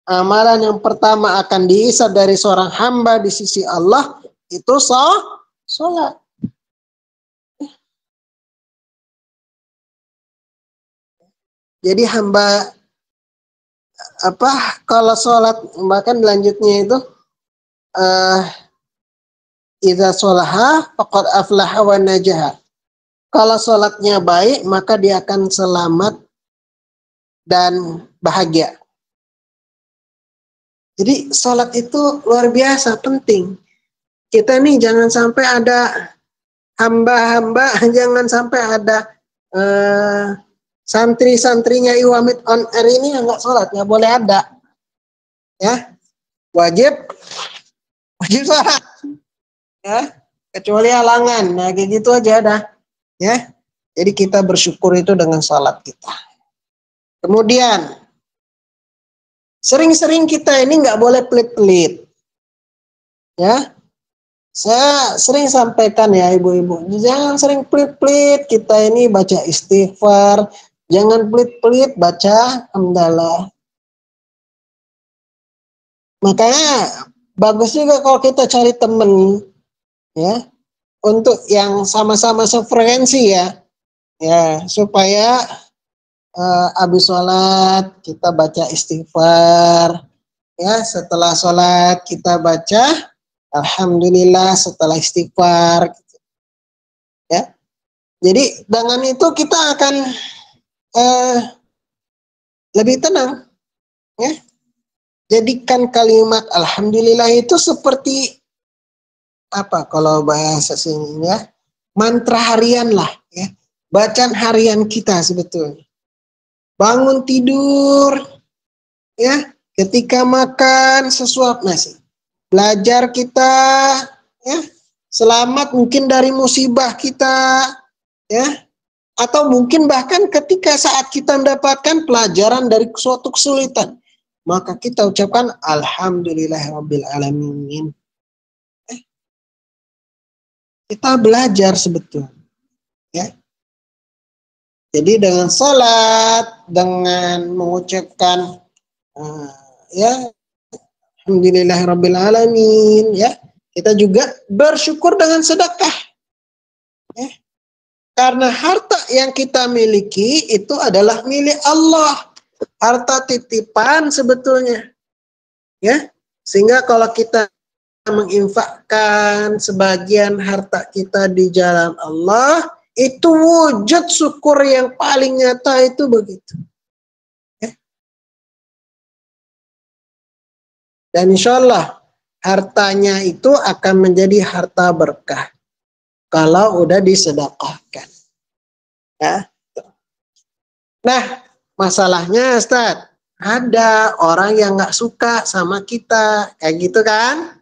Amalan yang pertama akan dihisab dari seorang hamba di sisi Allah itu sholat. Jadi hamba kalau sholat bahkan selanjutnya itu idza sholaha faqad aflaha wa najaha. Kalau sholatnya baik maka dia akan selamat dan bahagia. Jadi sholat itu luar biasa penting. Kita nih jangan sampai ada hamba-hamba, jangan sampai ada santri-santrinya Iwamid on Air ini yang nggak sholat, nggak boleh ada. Ya, wajib sholat. Ya, kecuali halangan. Nah, kayak gitu aja dah. Ya, jadi kita bersyukur itu dengan sholat kita. Kemudian, sering-sering kita ini nggak boleh pelit-pelit. Ya, saya sering sampaikan ya ibu-ibu, jangan sering pelit-pelit kita ini baca istighfar. Jangan pelit-pelit baca hamdalah. Makanya bagus juga kalau kita cari temen ya untuk yang sama-sama sefrekuensi ya supaya habis sholat kita baca istighfar ya, setelah sholat kita baca alhamdulillah setelah istighfar ya. Jadi dengan itu kita akan lebih tenang ya. Jadikan kalimat alhamdulillah itu seperti apa kalau bahasa sininya mantra harian lah ya. Bacaan harian kita sebetulnya. Bangun tidur ya, ketika makan sesuap nasi. Belajar kita ya, selamat mungkin dari musibah kita ya. Atau mungkin bahkan ketika saat kita mendapatkan pelajaran dari suatu kesulitan, maka kita ucapkan alhamdulillahirabbil alamin. Kita belajar sebetulnya. Ya. Jadi dengan salat, dengan mengucapkan ya alhamdulillahirabbil alamin ya, kita juga bersyukur dengan sedekah. Ya. Karena harta yang kita miliki itu adalah milik Allah. Harta titipan sebetulnya. Ya. Sehingga kalau kita menginfakkan sebagian harta kita di jalan Allah, itu wujud syukur yang paling nyata itu begitu. Ya. Dan insya Allah hartanya itu akan menjadi harta berkah kalau udah disedekahkan. Ya. Nah, masalahnya Ustaz, ada orang yang nggak suka sama kita, kayak gitu kan?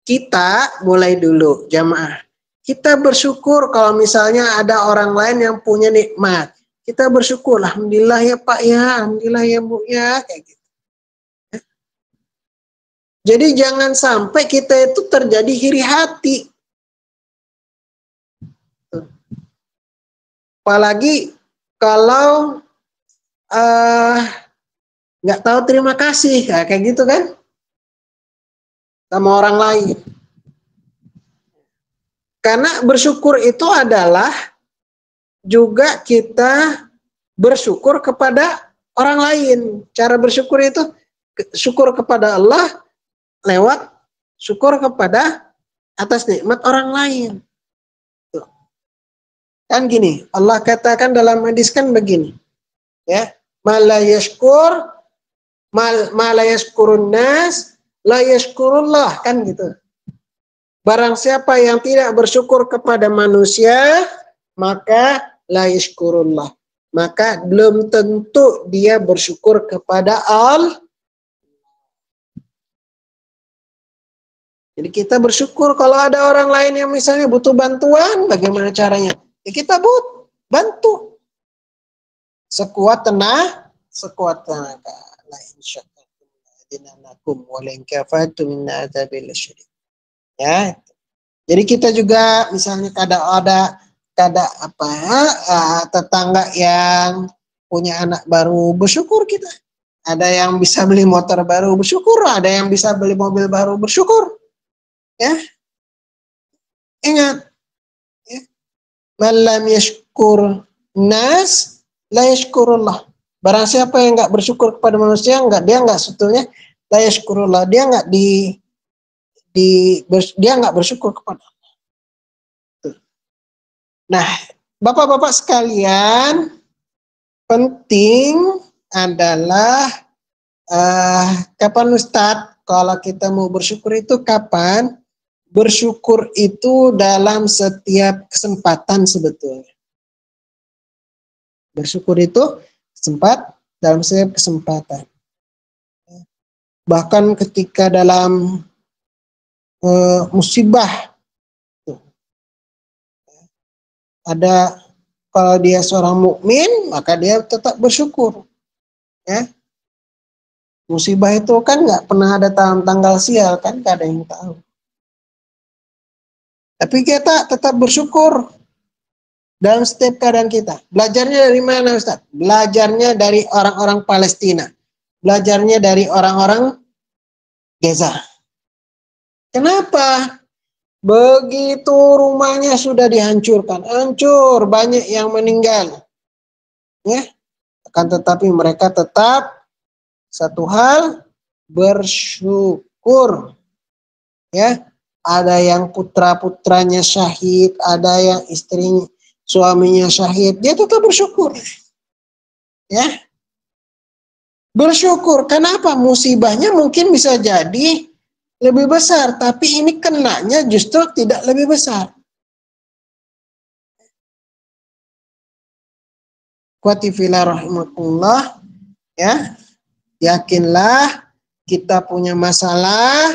kita mulai dulu jamaah. Kita bersyukur kalau misalnya ada orang lain yang punya nikmat. Kita bersyukur, alhamdulillah ya Pak ya, alhamdulillah ya Bu ya, kayak gitu. Jadi jangan sampai kita itu terjadi iri hati. Apalagi kalau nggak tahu terima kasih, kayak gitu kan, sama orang lain. Karena bersyukur itu adalah juga kita bersyukur kepada orang lain. Cara bersyukur itu syukur kepada Allah lewat syukur kepada atas nikmat orang lain. Tuh. Kan gini, Allah katakan dalam hadis kan begini, ya, la yashkurun nas la yashkurullah, kan gitu. Barang siapa yang tidak bersyukur kepada manusia, maka la yashkurullah, maka belum tentu dia bersyukur kepada Allah. Jadi kita bersyukur kalau ada orang lain yang misalnya butuh bantuan, bagaimana caranya? Ya kita bantu. Sekuat tenaga. La insyaAllah dinanakum wa lan kafatu min adzabil syadid. Ya. Jadi kita juga misalnya ada tetangga yang punya anak baru, bersyukur kita. Ada yang bisa beli motor baru, bersyukur. Ada yang bisa beli mobil baru, bersyukur. Ya, ingat, ya. Man lam yashkur nas la yashkurullah. Barang siapa yang nggak bersyukur kepada manusia, dia nggak sebetulnya la yashkurullah, dia nggak bersyukur kepada Allah. Nah, bapak-bapak sekalian, penting adalah kapan Ustadz kalau kita mau bersyukur itu kapan? Bersyukur itu dalam setiap kesempatan sebetulnya. Bersyukur itu dalam setiap kesempatan. Bahkan ketika dalam musibah, ada kalau dia seorang mukmin maka dia tetap bersyukur. Ya. Musibah itu kan nggak pernah ada tanggal sial kan, nggak ada yang tahu. Tapi kita tetap bersyukur dalam setiap keadaan kita. Belajarnya dari mana Ustaz? Belajarnya dari orang-orang Palestina. Belajarnya dari orang-orang Gaza. Kenapa? Begitu rumahnya sudah dihancurkan, hancur, banyak yang meninggal. Ya, akan tetapi mereka tetap satu hal, bersyukur. Ya, ada yang putra-putranya syahid, ada yang suaminya syahid, dia tetap bersyukur. Ya. Bersyukur. Kenapa? Musibahnya mungkin bisa jadi lebih besar, tapi ini kenanya justru tidak lebih besar. Kuati fillah rahimakumullah, ya. Yakinlah kita punya masalah,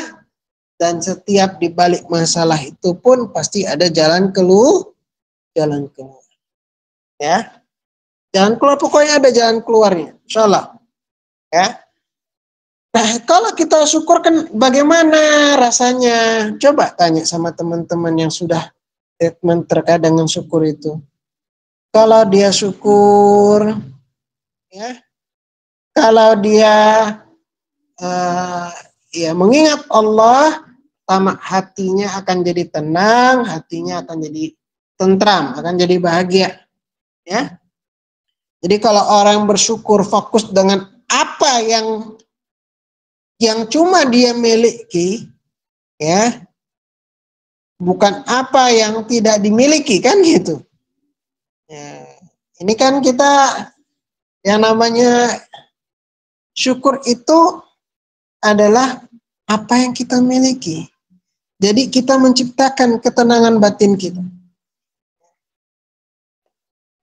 dan setiap dibalik masalah itu pun pasti ada jalan keluar. Ya. Jalan keluar, pokoknya ada jalan keluarnya, insyaallah. Ya. Nah, kalau kita syukur kan bagaimana rasanya? Coba tanya sama teman-teman yang sudah treatment terkait dengan syukur itu. Kalau dia syukur, ya, kalau dia ya mengingat Allah, hatinya akan jadi tenang, hatinya akan jadi tentram, akan jadi bahagia. Ya. Jadi kalau orang bersyukur fokus dengan apa yang cuma dia miliki, ya, bukan apa yang tidak dimiliki, kan gitu. Ya, ini kan kita yang namanya syukur itu adalah apa yang kita miliki. Jadi kita menciptakan ketenangan batin kita.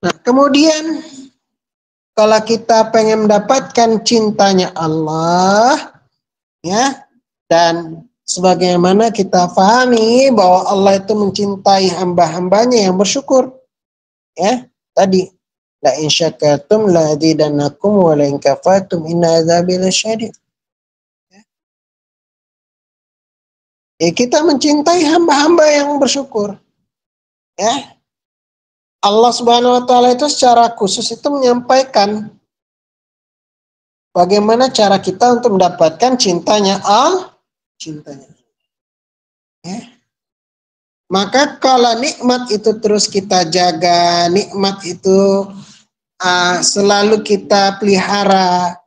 Nah, kemudian kalau kita pengen mendapatkan cintanya Allah, ya, dan sebagaimana kita pahami bahwa Allah itu mencintai hamba-hambanya yang bersyukur. Ya, tadi la in syakartum la azidannakum wa la in kafartum inna adzabi lasyadid. Ya, kita mencintai hamba-hamba yang bersyukur. Ya. Allah Subhanahu wa taala itu secara khusus itu menyampaikan bagaimana cara kita untuk mendapatkan cintanya cintanya. Ya. Maka kalau nikmat itu terus kita jaga, nikmat itu selalu kita pelihara,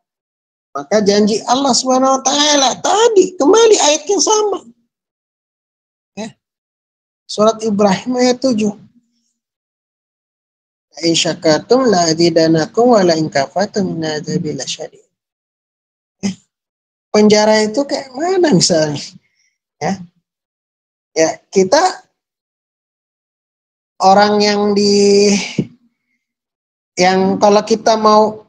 maka janji Allah Subhanahu wa taala tadi kembali ayat yang sama. Ya. Surat Ibrahim ayat 7. In syakartum la azidanakum wa la in kafartum inna adzabi lasyadid. Penjara itu kayak mana misalnya? Ya. Ya, kita orang yang kalau kita mau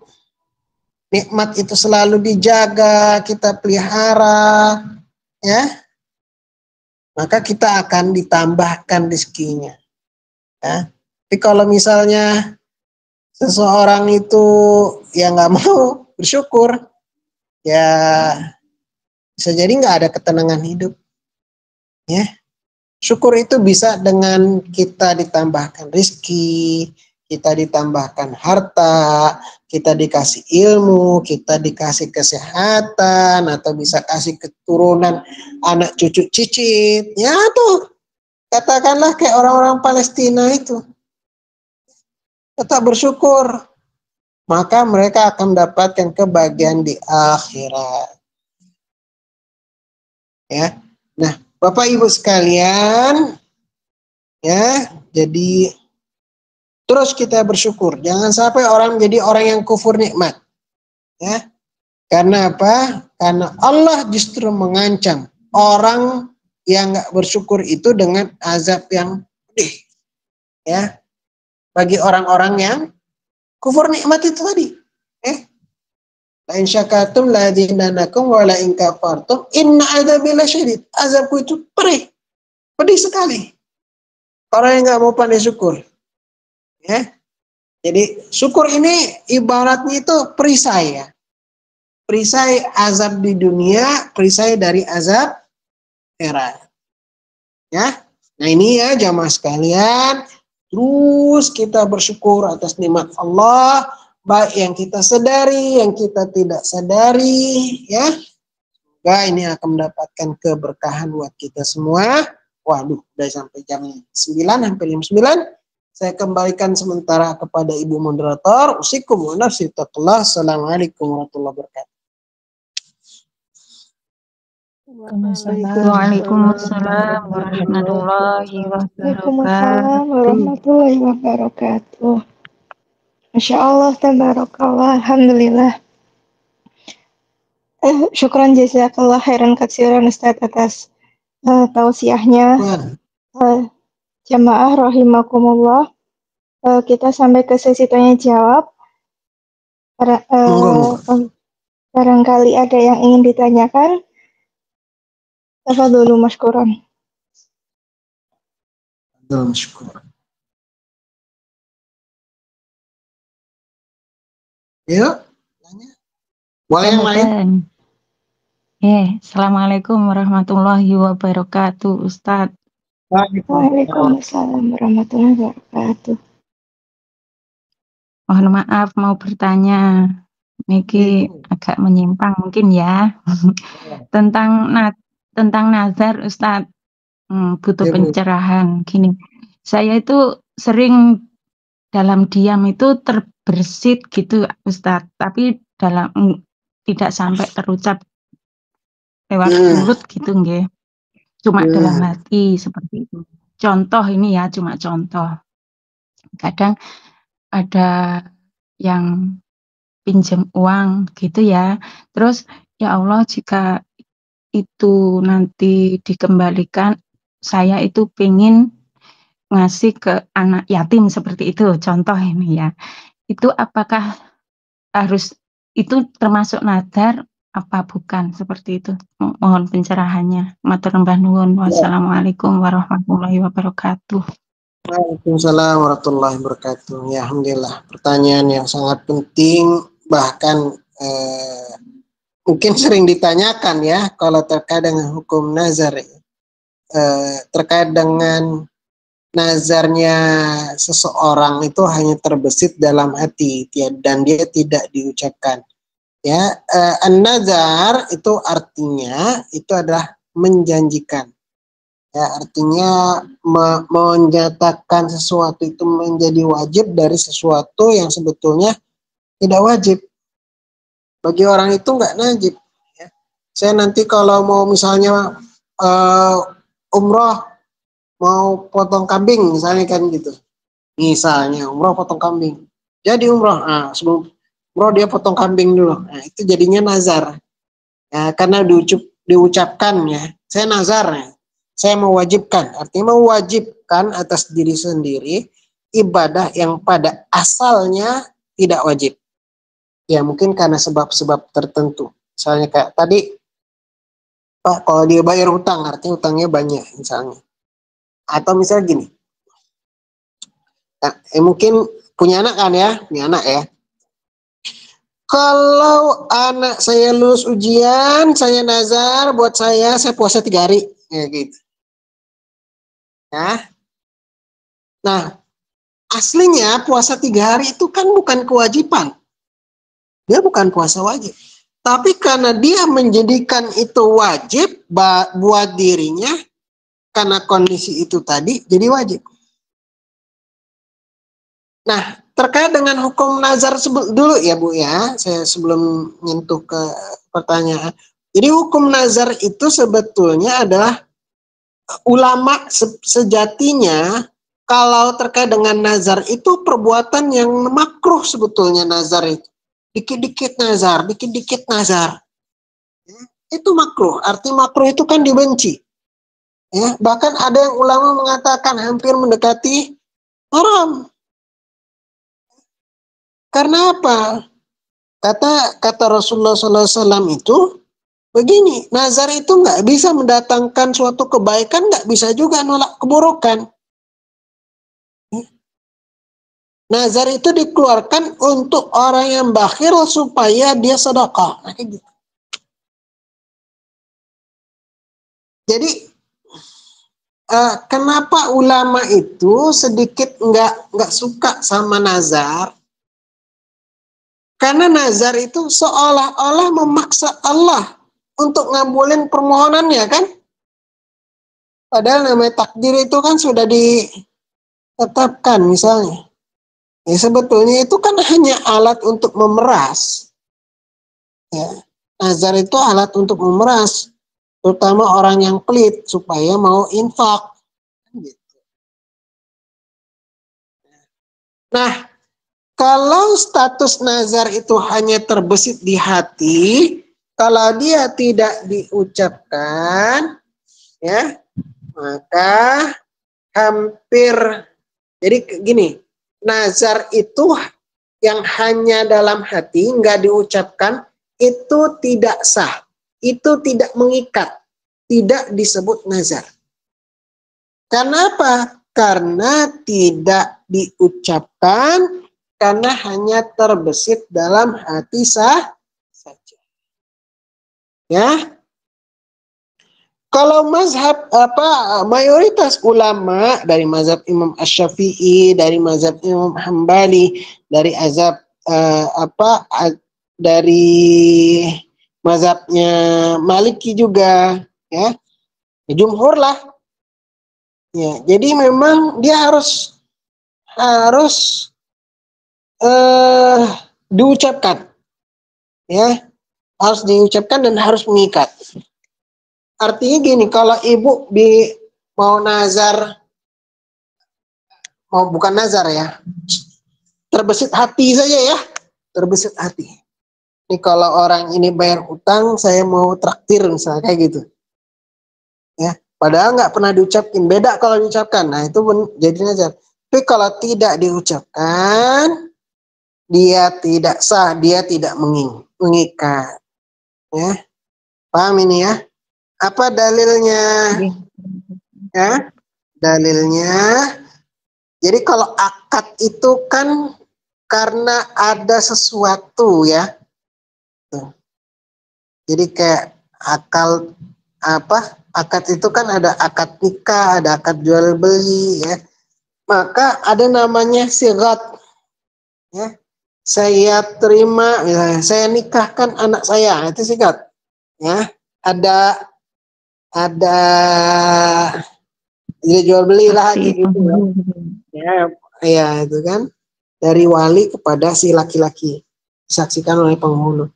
nikmat itu selalu dijaga, kita pelihara, ya. Maka kita akan ditambahkan rezekinya. Ya. Tapi kalau misalnya seseorang itu yang nggak mau bersyukur, ya bisa jadi nggak ada ketenangan hidup. Ya, syukur itu bisa dengan kita ditambahkan rezeki, kita ditambahkan harta, kita dikasih ilmu, kita dikasih kesehatan, atau bisa kasih keturunan anak cucu cicit. Ya tuh, katakanlah kayak orang-orang Palestina itu. Tetap bersyukur, maka mereka akan mendapatkan kebahagiaan di akhirat. Ya, nah Bapak Ibu sekalian, ya, jadi terus kita bersyukur. Jangan sampai orang menjadi orang yang kufur nikmat. Ya, karena apa? Karena Allah justru mengancam orang yang nggak bersyukur itu dengan azab yang pedih. Ya. Bagi orang-orang yang kufur nikmat itu tadi. La in syakartum la azidannakum wa la in kafartum inna adzabi lasyadid. Azabku itu pedih sekali. Orang yang nggak mau pandai syukur. Ya. Jadi syukur ini ibaratnya itu perisai ya. Perisai azab di dunia, perisai dari azab akhirat. Ya. Nah ini ya jamaah sekalian. Terus kita bersyukur atas nikmat Allah, baik yang kita sadari, yang kita tidak sadari, ya. Semoga ini akan mendapatkan keberkahan buat kita semua. Waduh, udah sampai jam 9, hampir jam 9. Saya kembalikan sementara kepada Ibu Moderator. Usikum wa nafsi taqullah. Assalamualaikum warahmatullahi wabarakatuh. Waalaikumsalam warahmatullahi Waalaikumsalam wabarakatuh. warahmatullahi wabarakatuh. Masya Allah, tabarakallah, alhamdulillah. Syukran jazakallah khairan katsiran Ustaz atas tausiahnya. Jamaah rahimakumullah. Kita sampai ke sesi tanya jawab. Barangkali ada yang ingin ditanyakan. Tafadholu mashkuran. Yuk, tanya. Boleh yang lain? Assalamualaikum warahmatullahi wabarakatuh, Ustadz. Waalaikumsalam warahmatullahi wabarakatuh. Mohon maaf mau bertanya. Niki agak menyimpang mungkin ya. tentang nazar, Ustadz. Butuh pencerahan. Gini, saya itu sering dalam diam itu terbersit gitu, Ustadz. Tapi tidak sampai terucap lewat mulut gitu, nggih. Cuma dalam hati seperti itu. Contoh ini ya, cuma contoh. Kadang ada yang pinjam uang gitu ya. Terus ya Allah, jika itu nanti dikembalikan, saya itu pengen ngasih ke anak yatim seperti itu. Contoh ini ya. Itu apakah harus itu termasuk nazar apa bukan seperti itu. Mohon pencerahannya. Matur nuwun nuwun. Wassalamualaikum warahmatullahi wabarakatuh. Waalaikumsalam warahmatullahi wabarakatuh. Ya, alhamdulillah. Pertanyaan yang sangat penting, bahkan mungkin sering ditanyakan ya kalau terkait dengan hukum nazar, terkait dengan nazarnya seseorang itu hanya terbesit dalam hati dan dia tidak diucapkan. Ya, an-nazar itu artinya itu adalah menjanjikan. Ya, artinya menyatakan sesuatu itu menjadi wajib dari sesuatu yang sebetulnya tidak wajib. Bagi orang itu nggak wajib. Ya. Saya nanti kalau mau misalnya umroh, mau potong kambing misalnya kan gitu. Misalnya umroh potong kambing. Jadi umroh, sebelum umroh dia potong kambing dulu. Nah, itu jadinya nazar. Ya, karena diucapkan ya, saya nazar ya. Saya mewajibkan, artinya mewajibkan atas diri sendiri ibadah yang pada asalnya tidak wajib. Ya mungkin karena sebab-sebab tertentu. Misalnya kayak tadi, Pak, kalau dia bayar hutang, artinya hutangnya banyak misalnya. Atau misalnya gini, mungkin punya anak kan ya, punya anak ya. Kalau anak saya lulus ujian, saya nazar buat saya puasa 3 hari, ya gitu. Ya. Nah, aslinya puasa 3 hari itu kan bukan kewajiban. Dia bukan puasa wajib. Tapi karena dia menjadikan itu wajib buat dirinya, karena kondisi itu tadi, jadi wajib. Nah, terkait dengan hukum nazar dulu ya Bu ya, saya sebelum nyentuh ke pertanyaan. Jadi hukum nazar itu sebetulnya adalah ulama sejatinya kalau terkait dengan nazar itu perbuatan yang makruh sebetulnya nazar itu. Dikit-dikit nazar, dikit-dikit nazar. Itu makruh, arti makruh itu kan dibenci. Ya, bahkan ada yang ulama mengatakan hampir mendekati haram. Karena apa? Kata Rasulullah SAW itu begini, nazar itu nggak bisa mendatangkan suatu kebaikan, nggak bisa juga nolak keburukan. Nazar itu dikeluarkan untuk orang yang bakhil supaya dia sedekah. Nah, gitu. Jadi kenapa ulama itu sedikit nggak suka sama nazar? Karena nazar itu seolah-olah memaksa Allah untuk ngabulin permohonannya kan? Padahal namanya takdir itu kan sudah ditetapkan misalnya. Ya sebetulnya itu kan hanya alat untuk memeras. Ya, nazar itu alat untuk memeras, terutama orang yang pelit supaya mau infak. Gitu. Nah, kalau status nazar itu hanya terbesit di hati, kalau dia tidak diucapkan, ya, maka hampir, jadi gini, nazar itu yang hanya dalam hati, nggak diucapkan, itu tidak sah, itu tidak mengikat, tidak disebut nazar. Kenapa? Karena tidak diucapkan, karena hanya terbesit dalam hati saja. Ya. Kalau mazhab mayoritas ulama dari mazhab Imam Asy-Syafi'i, dari mazhab Imam Hambali, dari dari mazhabnya Maliki juga, ya. Jumhur lah. Ya, jadi memang dia harus diucapkan. Ya. Harus diucapkan dan harus mengikat. Artinya gini, kalau ibu mau nazar, bukan nazar ya, terbesit hati saja ya, terbesit hati. Ini kalau orang ini bayar utang, saya mau traktir misalnya kayak gitu. Ya, padahal nggak pernah diucapin, beda kalau diucapkan. Nah itu pun jadi nazar. Tapi kalau tidak diucapkan, dia tidak sah, dia tidak mengikat. Ya, paham ini ya? Apa dalilnya? Nggih. Ya, dalilnya. Jadi kalau akad itu kan karena ada sesuatu ya. Tuh. Jadi kayak akad itu kan ada akad nikah, ada akad jual beli ya. Maka ada namanya sigat ya. Saya terima, ya, saya nikahkan anak saya, itu sigat ya. Ada jual beli lah Saksi gitu ya. penghulu. Ya itu kan dari wali kepada si laki-laki disaksikan oleh penghulu.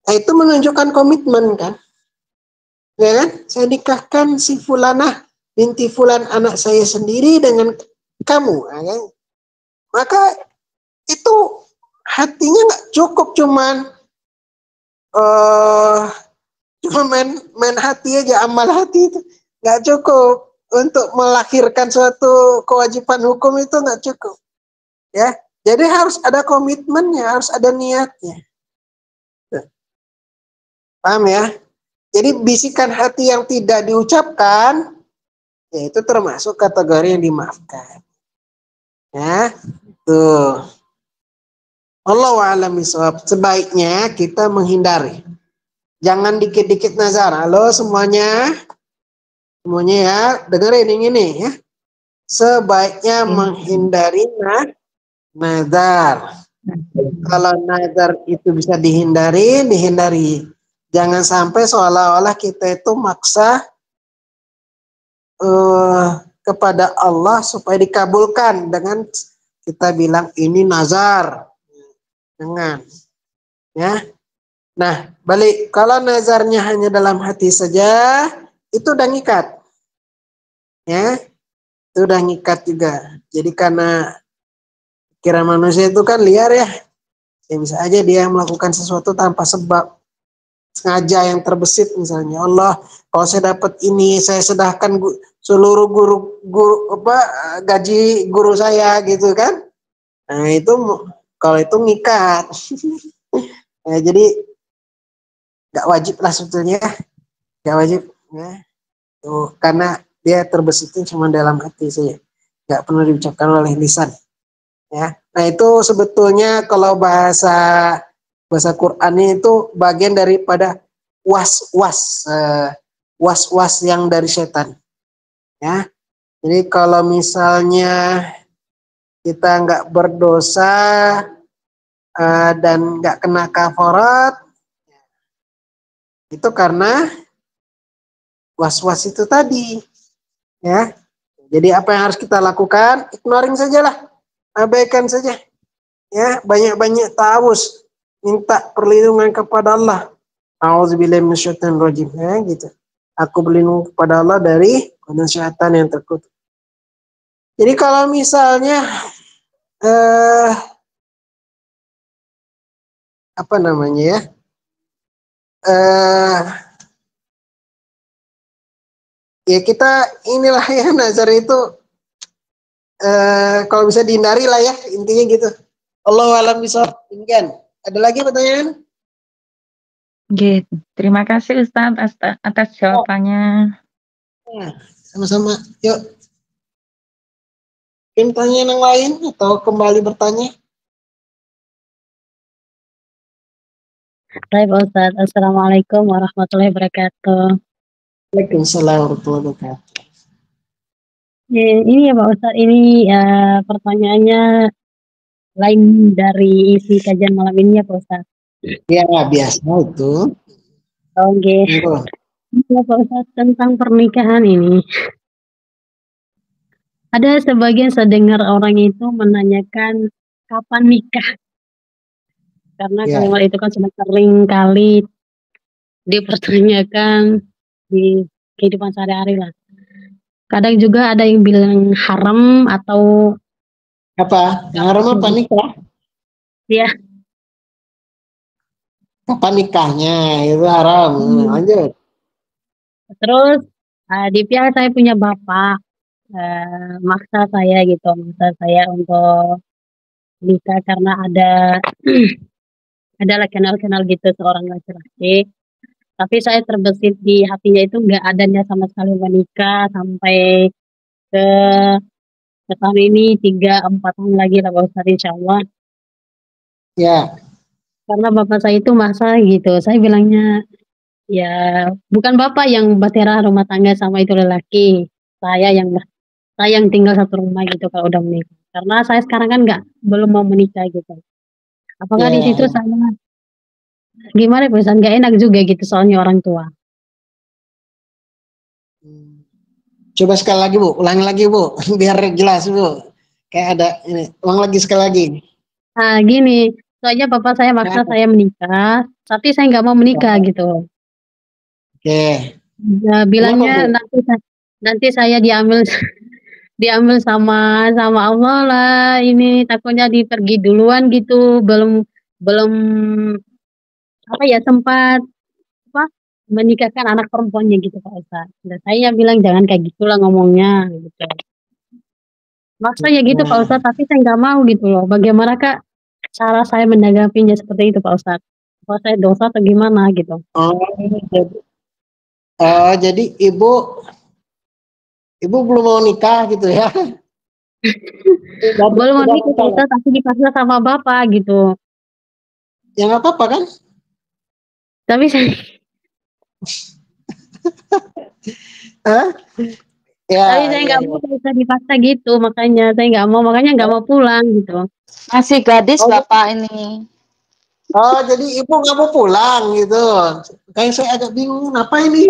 Nah, itu menunjukkan komitmen kan, ya kan? Saya nikahkan si Fulanah binti Fulan anak saya sendiri dengan kamu, ya kan? Maka itu hatinya nggak cukup cuman main hati aja, amal hati itu nggak cukup untuk melahirkan suatu kewajiban hukum, itu nggak cukup ya. Jadi harus ada komitmennya, harus ada niatnya. Paham ya? Jadi bisikan hati yang tidak diucapkan, ya itu termasuk kategori yang dimaafkan. Ya, tuh. Allahu a'lam bishawab. Sebaiknya kita menghindari. Jangan dikit-dikit nazar. Halo semuanya. Semuanya ya, dengerin ini ya. Sebaiknya menghindari nazar. Kalau nazar itu bisa dihindari. Jangan sampai seolah-olah kita itu maksa kepada Allah supaya dikabulkan dengan kita bilang ini nazar. Jangan. Ya. Nah, balik. Kalau nazarnya hanya dalam hati saja, itu udah ngikat. Ya. Itu udah ngikat juga. Jadi karena pikiran manusia itu kan liar ya. Ya bisa aja dia melakukan sesuatu tanpa sebab. Sengaja yang terbesit misalnya, Allah kalau saya dapat ini saya sedahkan seluruh gaji guru saya gitu kan. Nah itu kalau itu ngikat. Nah, jadi nggak wajib lah sebetulnya, nggak wajib ya. Tuh, karena dia terbesitnya cuma dalam hati saja, nggak perlu diucapkan oleh lisan ya. Nah itu sebetulnya kalau bahasa Quran itu bagian daripada was-was yang dari setan ya. Jadi kalau misalnya kita nggak berdosa dan nggak kena kafarat, itu karena was-was itu tadi ya. Jadi apa yang harus kita lakukan? Ignoring sajalah, abaikan saja ya. Banyak-banyak ta'awuz, minta perlindungan kepada Allah. A'udzubillahi minasyaitonir rajim ya gitu. Aku berlindung kepada Allah dari syaitan yang terkutuk. Jadi kalau misalnya apa namanya ya? Ya kita inilah ya, nazar itu kalau bisa dihindari lah ya, intinya gitu. Allahu a'lam bishawab. Demikian. Ada lagi pertanyaan? Gitu. Terima kasih Ustadz atas jawabannya. Nah, sama-sama. Yuk. Mungkin pertanyaan yang lain atau kembali bertanya? Baik Pak Ustadz, Assalamualaikum warahmatullahi wabarakatuh. Waalaikumsalam warahmatullahi wabarakatuh. Ini ya Pak Ustadz, ini pertanyaannya lain dari isi kajian malam ini ya Pak Ustadz. Ya biasa itu. Oke. Ya Pak Ustadz, tentang pernikahan ini. Ada sebagian saya orang itu menanyakan kapan nikah. Karena kalimat itu kan sudah sering kali dipertanyakan di kehidupan sehari-hari lah. Kadang juga ada yang bilang haram atau apa? Yang haram apa nikah? Ya. Kapan nikahnya? Itu haram. Lanjut. Terus di pihak saya punya bapak maksa saya untuk nikah karena ada kenal-kenal gitu seorang laki-laki. Tapi saya terbesit di hatinya itu nggak adanya sama sekali menikah sampai ke tahun ini 3-4 tahun lagi lah Pak Ustadz insya Allah. Ya. Karena bapak saya itu masa gitu. Saya bilangnya ya bukan bapak yang batera rumah tangga sama itu lelaki. Saya yang tinggal satu rumah gitu kalau udah menikah. Karena saya sekarang kan belum mau menikah gitu. Apakah di situ Ya. saya gimana Pak Ustadz? Nggak enak juga gitu soalnya orang tua. Coba sekali lagi Bu, ulangi lagi Bu, biar jelas Bu. Kayak ada ini, ulang lagi sekali lagi. Nah gini, soalnya bapak saya maksa Nah, saya menikah, tapi saya nggak mau menikah gitu. oke. Ya, Kenapa bilangnya Bu? nanti saya diambil diambil sama Allah lah. Ini takutnya dipergi duluan gitu, belum belum apa ya sempat apa menikahkan anak perempuannya gitu Pak Ustadz. Dan saya bilang jangan kayak gitulah ngomongnya gitu. Maksa ya gitu Pak Nah, Ustadz, tapi saya nggak mau gitu loh. Bagaimana Kak cara saya menanggapinya seperti itu Pak Ustadz? Apa saya dosa atau gimana gitu? oh, jadi ibu belum mau nikah gitu ya? Belum mau Udah nikah Pak nikah ya? Ustadz, tapi dipaksa sama bapak gitu. Ya nggak apa-apa kan? Tapi saya Hah? tapi Ya, saya ya, nggak ya. mau Pak Ustadz dipaksa gitu, makanya saya nggak mau pulang gitu. Masih gadis Oh, Bapak ini. oh, jadi ibu nggak mau pulang gitu? Kayak saya agak bingung, apa ini?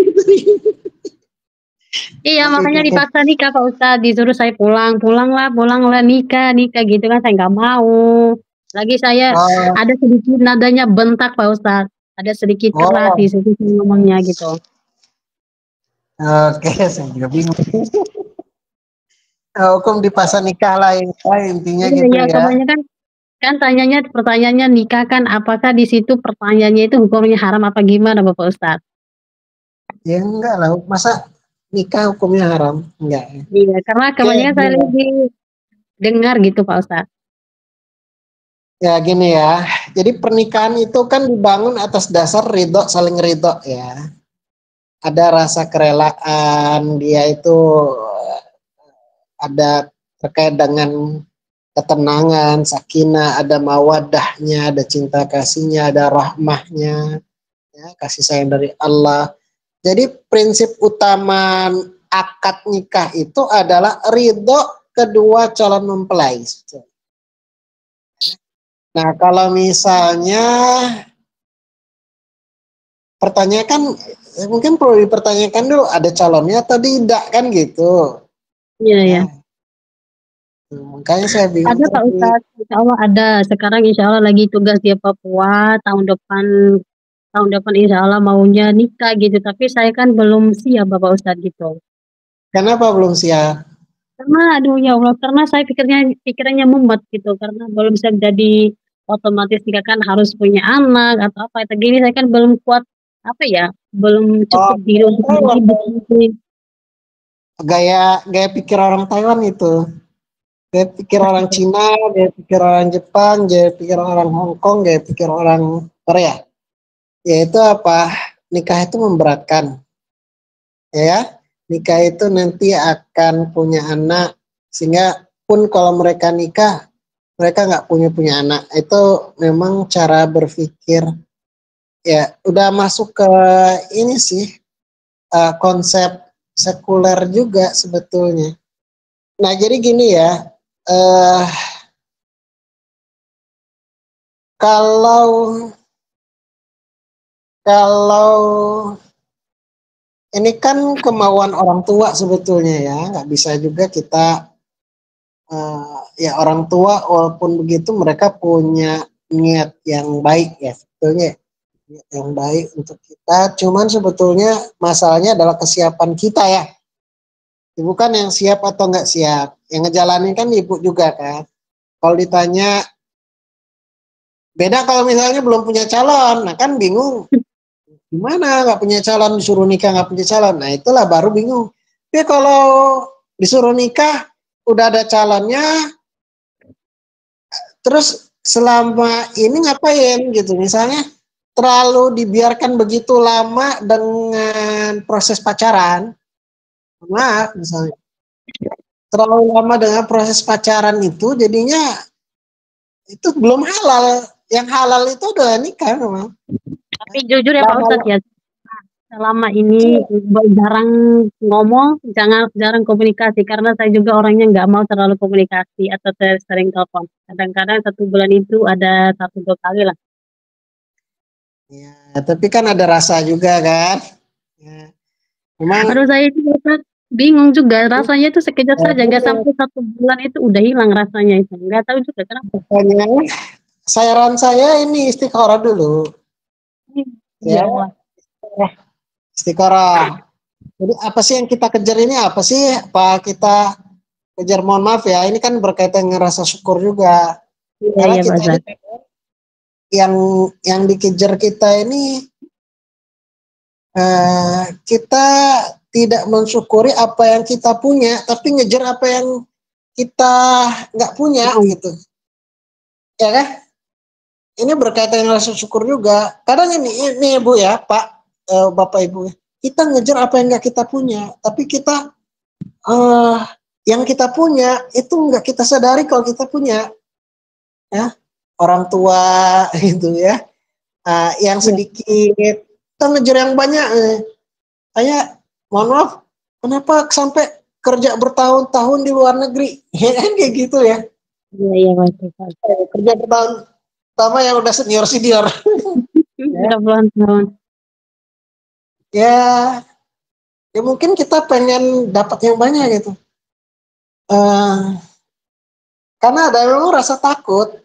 Iya, Oke, oke, makanya oke. dipaksa nikah Pak Ustadz, disuruh saya pulang lah, nikah gitu kan saya nggak mau. Lagi saya Oh, ada sedikit nadanya bentak Pak Ustadz, ada sedikit keras di oh, situ ngomongnya gitu. oke, saya juga bingung. Hukum di pasar nikah lah intinya Iya, gitu ya ya. kebanyakan kan pertanyaannya nikah kan apakah di situ pertanyaannya itu hukumnya haram apa gimana Bapak Ustadz? Ya enggak lah, masa nikah hukumnya haram? Enggak. Iya, karena Oke, kebanyakan saya gini ya. lagi dengar gitu Pak Ustadz. Ya gini ya. Jadi pernikahan itu kan dibangun atas dasar ridho, saling ridho ya. Ada rasa kerelaan, dia itu ada terkait dengan ketenangan, sakinah, ada mawadahnya, ada cinta kasihnya, ada rahmahnya, ya, kasih sayang dari Allah. Jadi prinsip utama akad nikah itu adalah ridho kedua calon mempelai. Nah kalau misalnya pertanyakan, mungkin perlu dipertanyakan dulu ada calonnya atau tidak kan gitu. Iya, ya. Ya, makanya saya bingung Ada Pak tadi. Ustadz, insya Allah ada. Sekarang insya Allah lagi tugas di Papua, tahun depan insya Allah maunya nikah gitu. Tapi saya kan belum siap Bapak Ustadz gitu. Kenapa belum siap? Karena aduh ya Allah, karena saya pikirannya mumet gitu. Karena belum bisa jadi otomatis nikah kan harus punya anak atau apa. Itu gini saya kan belum kuat apa ya, belum Oh, cukup diri untuk Taiwan. hidup gitu. Gaya gaya pikir orang Taiwan itu. Gaya pikir orang Cina, gaya pikir orang Jepang, gaya pikir orang Hong Kong, gaya pikir orang Korea. Yaitu apa? Nikah itu memberatkan. Ya, nikah itu nanti akan punya anak, sehingga pun kalau mereka nikah, mereka nggak punya anak. Itu memang cara berpikir ya udah masuk ke ini sih konsep sekuler juga sebetulnya. Nah jadi gini ya, eh, kalau kalau ini kan kemauan orang tua sebetulnya ya, nggak bisa juga kita ya orang tua walaupun begitu mereka punya niat yang baik ya sebetulnya, niat yang baik untuk kita. Cuman sebetulnya masalahnya adalah kesiapan kita ya. Ibu kan yang siap atau nggak siap, yang ngejalanin kan ibu juga kan. Kalau ditanya beda kalau misalnya belum punya calon, nah kan bingung gimana nggak punya calon disuruh nikah nggak punya calon, nah itulah baru bingung. Tapi kalau disuruh nikah udah ada calonnya, terus selama ini ngapain gitu misalnya terlalu dibiarkan begitu lama dengan proses pacaran, maaf misalnya, terlalu lama dengan proses pacaran itu jadinya itu belum halal. Yang halal itu adalah nikah memang. Tapi jujur ya Pak Lama, Ustadz ya, selama ini jarang ngomong, jarang komunikasi karena saya juga orangnya nggak mau terlalu komunikasi atau sering telepon. Kadang-kadang 1 bulan itu ada 1-2 kali lah. ya, tapi kan ada rasa juga kan. Ya. Memang Aduh saya itu Ustadz, bingung juga rasanya itu sekejap saja, nggak sampai 1 bulan itu udah hilang rasanya itu. Nggak tahu juga kenapa. pokoknya saran saya ini istiqoroh dulu. Ya Ya, Allah. istiqoroh. Jadi apa sih yang kita kejar ini, apa sih Pak kita kejar, mohon maaf ya, ini kan berkaitan dengan rasa syukur juga. Karena Iya Pak kita ini Ustadz. yang dikejar kita ini kita tidak mensyukuri apa yang kita punya, tapi ngejar apa yang kita nggak punya gitu. Ya kan? Ini berkaitan dengan rasa syukur juga. Kadang ini Ibu ya, Pak, Bapak Ibu, kita ngejar apa yang nggak kita punya, tapi kita yang kita punya itu nggak kita sadari kalau kita punya, ya, orang tua gitu ya, yang sedikit kita ngejar yang banyak, kayak mohon maaf, kenapa sampai kerja bertahun-tahun di luar negeri, ya kan kayak gitu ya, Iya Pak Ustadz. kerja bertahun, sama yang udah senior. Udah puluhan-tahun. Ya mungkin kita pengen dapat yang banyak gitu. Karena ada memang rasa takut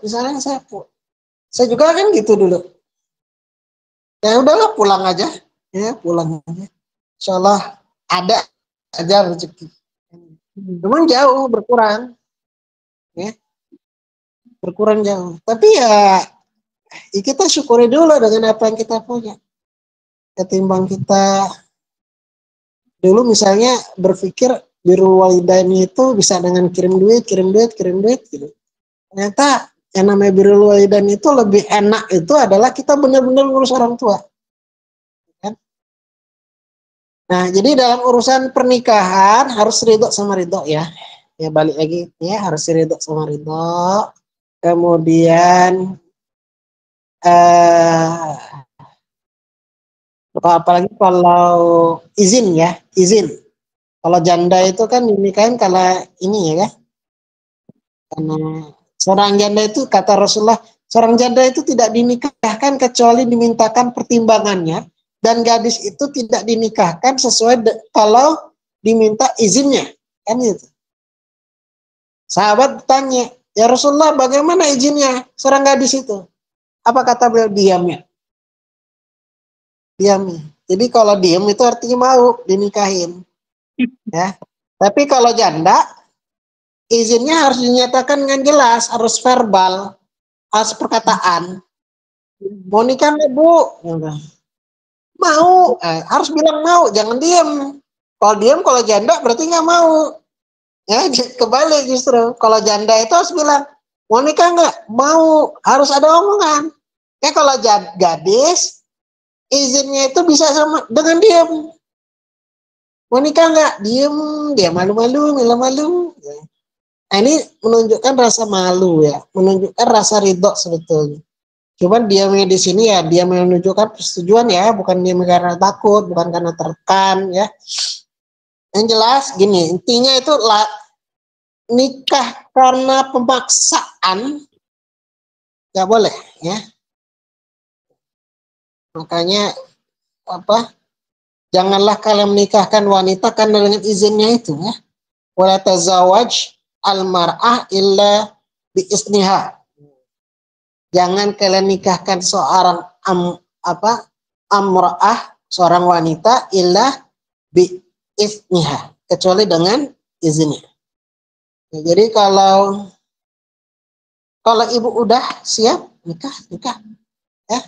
misalnya saya juga kan gitu dulu. Ya udahlah pulang aja, Insya Allah ada aja rezeki. Memang jauh berkurang, ya berkurang jauh. Tapi ya kita syukuri dulu dengan apa yang kita punya. Ketimbang kita dulu misalnya berpikir birrul walidaini itu bisa dengan kirim duit gitu. Ternyata yang namanya birrul walidaini itu lebih enak itu adalah kita benar-benar ngurus orang tua. Kan? Nah, jadi dalam urusan pernikahan harus ridho sama ridho ya. Ya balik lagi ya, harus ridho sama ridho. Kemudian apalagi kalau izin. Kalau janda itu kan dinikahin kalau ini ya kan. Karena seorang janda itu kata Rasulullah, seorang janda itu tidak dinikahkan kecuali dimintakan pertimbangannya, dan gadis itu tidak dinikahkan sesuai kalau diminta izinnya, kan gitu. Sahabat bertanya, ya Rasulullah bagaimana izinnya seorang gadis itu? Apa kata beliau? Diamnya. Jadi kalau diam itu artinya mau dinikahin. Ya. Tapi kalau janda, izinnya harus dinyatakan dengan jelas, harus verbal, harus perkataan. Mau nikah nggak Bu? Mau, harus bilang mau, jangan diam. Kalau diam, kalau janda berarti nggak mau. Ya, kebalik justru. Kalau janda itu harus bilang, mau nikah nggak? Mau, harus ada omongan. Ya kalau gadis, izinnya itu bisa sama dengan diam. Mau nikah nggak? Diem, dia malu-malu. Nah, ini menunjukkan rasa malu ya, menunjukkan rasa ridho sebetulnya. Cuman diamnya di sini ya, dia menunjukkan persetujuan ya, bukan dia karena takut, bukan karena tertekan ya. Yang jelas gini, intinya itu nikah karena pemaksaan nggak boleh ya. Makanya janganlah kalian menikahkan wanita karena dengan izinnya itu ya. Wala tazawaj al-mar'ah illa biizniha. Jangan kalian nikahkan seorang amra'ah, seorang wanita illa biizniha, kecuali dengan izinnya. Ya, jadi kalau ibu udah siap nikah ya.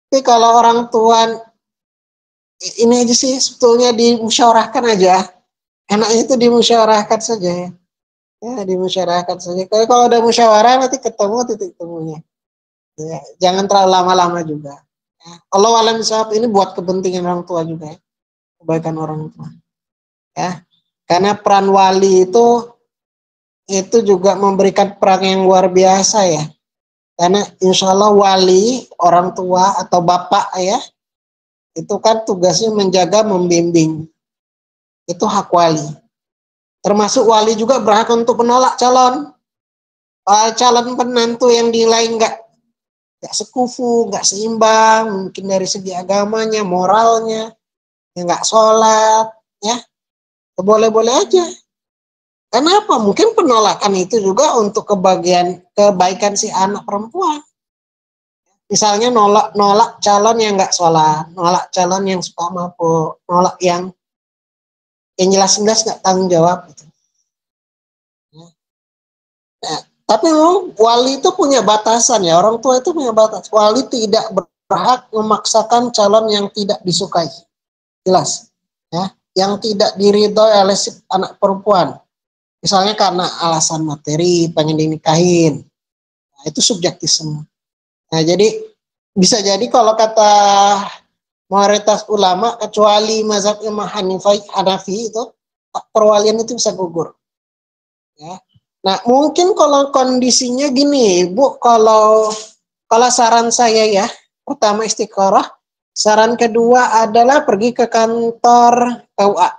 Tapi kalau orang tua ini aja sih sebetulnya dimusyawarahkan aja. Enaknya itu dimusyawarahkan saja ya. Ya, dimusyawarahkan saja. Kalau udah musyawarah nanti ketemu titik temunya. Ya, jangan terlalu lama-lama juga. Ya. Allah alam bisawab ini buat kepentingan orang tua juga ya. Kebaikan orang tua. Ya. Karena peran wali itu juga memberikan peran yang luar biasa ya. Karena insya Allah wali, orang tua atau bapak ya, itu kan tugasnya menjaga, membimbing. Itu hak wali. Termasuk wali juga berhak untuk menolak calon penantu yang dinilai nggak sekufu, nggak seimbang, mungkin dari segi agamanya, moralnya, nggak sholat, ya, boleh-boleh aja. Kenapa? Mungkin penolakan itu juga untuk kebaikan si anak perempuan. Misalnya nolak calon yang nggak sholat, nolak calon yang suka mabuk, nolak yang jelas-jelas nggak tanggung jawab. Gitu. Nah, tapi wali itu punya batasan ya, orang tua itu punya batas. Wali tidak berhak memaksakan calon yang tidak disukai, jelas, ya, yang tidak diridhoi oleh si anak perempuan. Misalnya karena alasan materi, pengen dinikahin, nah, itu subjektif semua. Nah, jadi bisa jadi kalau kata mayoritas ulama, kecuali mazhab Imam Hanafi itu, perwalian itu bisa gugur. Ya. Nah, mungkin kalau kondisinya gini, Bu, kalau saran saya ya, pertama istiqoroh, saran kedua adalah pergi ke kantor KUA,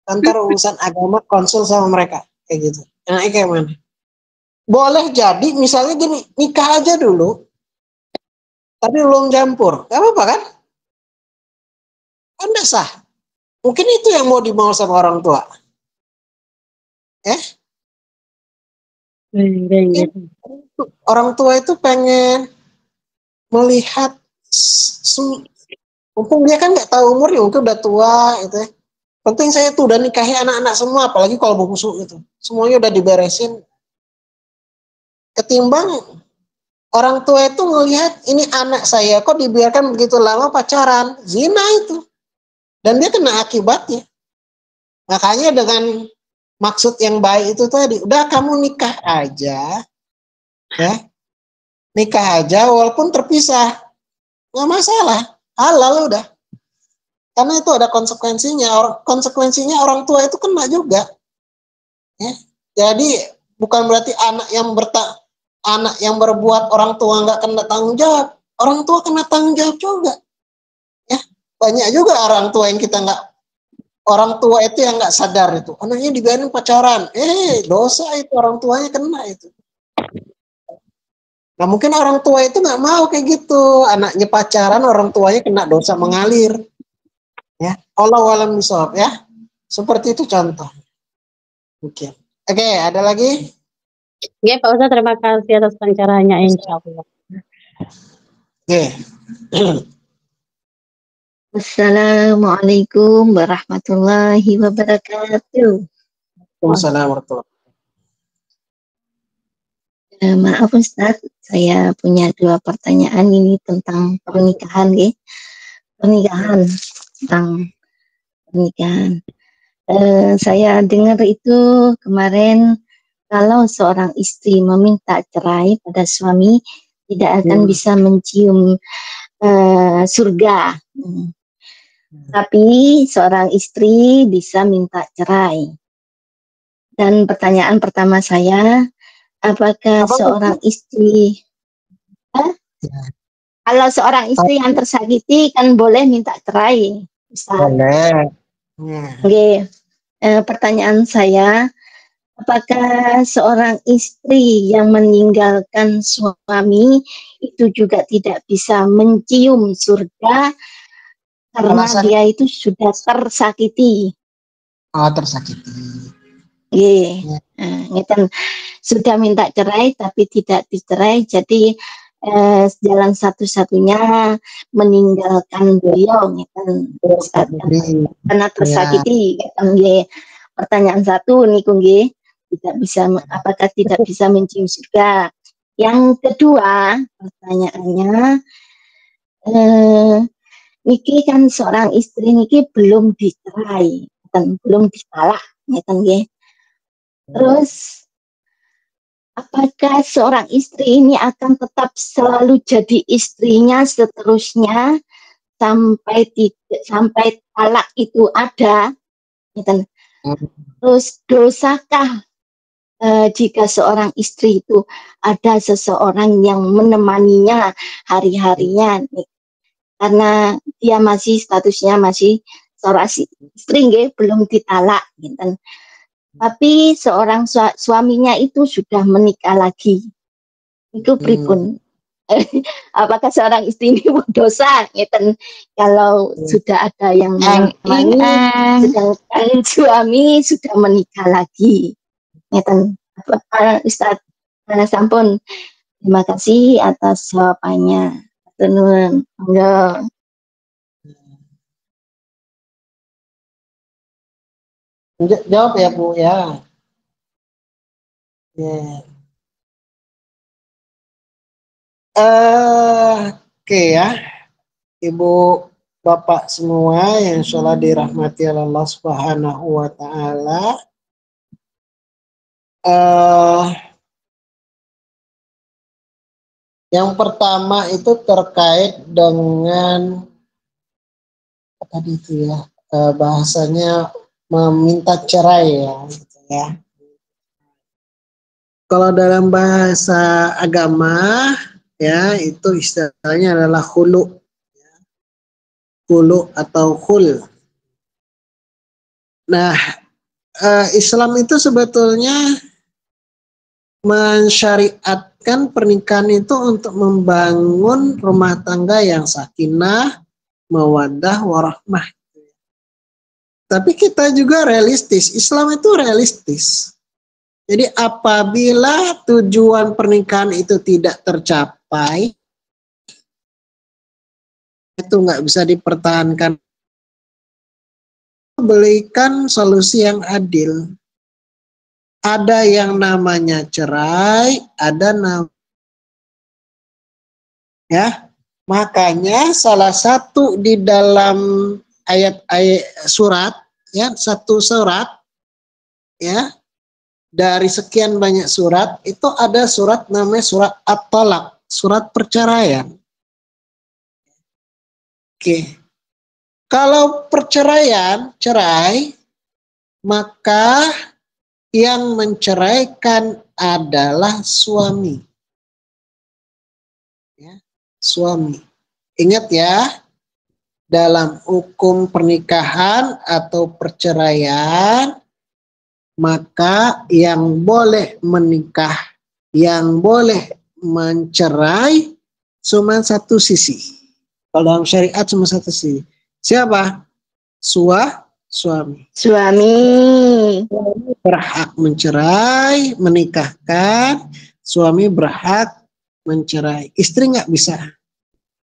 kantor urusan agama, konsul sama mereka, kayak gitu. Nah, kayak mana? Boleh jadi, misalnya gini, nikah aja dulu, tapi belum campur, gak apa-apa kan? Kan gak sah. Mungkin itu yang mau dimau sama orang tua. Orang tua itu pengen melihat, mumpung dia kan nggak tahu umurnya, mungkin udah tua gitu ya. Penting saya tuh udah nikahi anak-anak semua, apalagi kalau bungsu gitu. Semuanya udah diberesin. Ketimbang orang tua itu melihat ini anak saya kok dibiarkan begitu lama pacaran, zina itu. Dan dia kena akibatnya. Makanya dengan maksud yang baik itu tadi, udah kamu nikah aja, ya, nikah aja walaupun terpisah, nggak masalah, halal udah. Karena itu ada konsekuensinya, konsekuensinya orang tua itu kena juga. Ya. Jadi bukan berarti anak yang berbuat orang tua nggak kena tanggung jawab, orang tua kena tanggung jawab juga. Ya, banyak juga orang tua yang orang tua itu yang nggak sadar itu, anaknya dibiarin pacaran, dosa itu, orang tuanya kena itu. Nah mungkin orang tua itu nggak mau kayak gitu, anaknya pacaran, orang tuanya kena dosa mengalir. Ya, Allah alam bisawab ya. Seperti itu contoh. Oke, ada lagi? Ya, Pak Ustadz, terima kasih atas pencerahannya, insya Allah. Oke. Assalamualaikum warahmatullahi wabarakatuh. Waalaikumsalam warahmatullahi wabarakatuh. Maaf Ustaz, saya punya 2 pertanyaan ini tentang pernikahan ya. Tentang pernikahan. Saya dengar itu kemarin kalau seorang istri meminta cerai pada suami tidak akan bisa mencium surga. Tapi seorang istri bisa minta cerai. Dan pertanyaan pertama saya, apakah seorang istri kalau seorang istri yang tersakiti kan boleh minta cerai? Boleh. Oke. Pertanyaan saya, apakah seorang istri yang meninggalkan suami itu juga tidak bisa mencium surga karena dia itu sudah tersakiti? Oh, tersakiti. Iya. Sudah minta cerai tapi tidak dicerai, jadi jalan satu-satunya meninggalkan beliau karena tersakiti. Pertanyaan satu niku nggih, apakah tidak bisa mencium surga? Yang kedua pertanyaannya, niki kan seorang istri niki belum dicerai dan belum ditalak, ngeten nggih. Terus apakah seorang istri ini akan tetap selalu jadi istrinya seterusnya sampai talak itu ada, gitu. Terus dosakah jika seorang istri itu ada seseorang yang menemaninya hari-harinya, karena dia masih statusnya masih seorang istri, belum ditalak, gitu. Tapi seorang suaminya itu sudah menikah lagi. Itu pripun? Apakah seorang istri ini berdosa? Gitu. Kalau sudah ada yang menemani, sedangkan suami sudah menikah lagi. Gitu. Ustaz sampun. Terima kasih atas jawabannya. Tenun. Jawab ya Bu ya. Oke ya, Ibu Bapak semua yang insyaallah dirahmati Allah Subhanahu wa taala. Yang pertama itu terkait dengan apa tadi itu ya, bahasanya meminta cerai ya, gitu ya. Kalau dalam bahasa agama ya itu istilahnya adalah khulu, khulu atau khul. Nah, Islam itu sebetulnya mensyariatkan pernikahan itu untuk membangun rumah tangga yang sakinah, mawaddah, warahmah. Tapi kita juga realistis. Islam itu realistis. Jadi apabila tujuan pernikahan itu tidak tercapai, itu nggak bisa dipertahankan. Berikan solusi yang adil. Ada yang namanya cerai, ada ya. Makanya salah satu di dalam ayat-ayat surat, ya, satu surat, ya, dari sekian banyak surat itu ada surat namanya surat At-Talaq, surat perceraian. Oke. Kalau perceraian, cerai, maka yang menceraikan adalah suami. Ya, suami. Ingat ya, dalam hukum pernikahan atau perceraian, maka yang boleh menikah, yang boleh mencerai cuma satu sisi. Kalau dalam syariat cuma satu sisi. Siapa? Suami. Suami Berhak mencerai, menikahkan, suami berhak mencerai. Istri nggak bisa.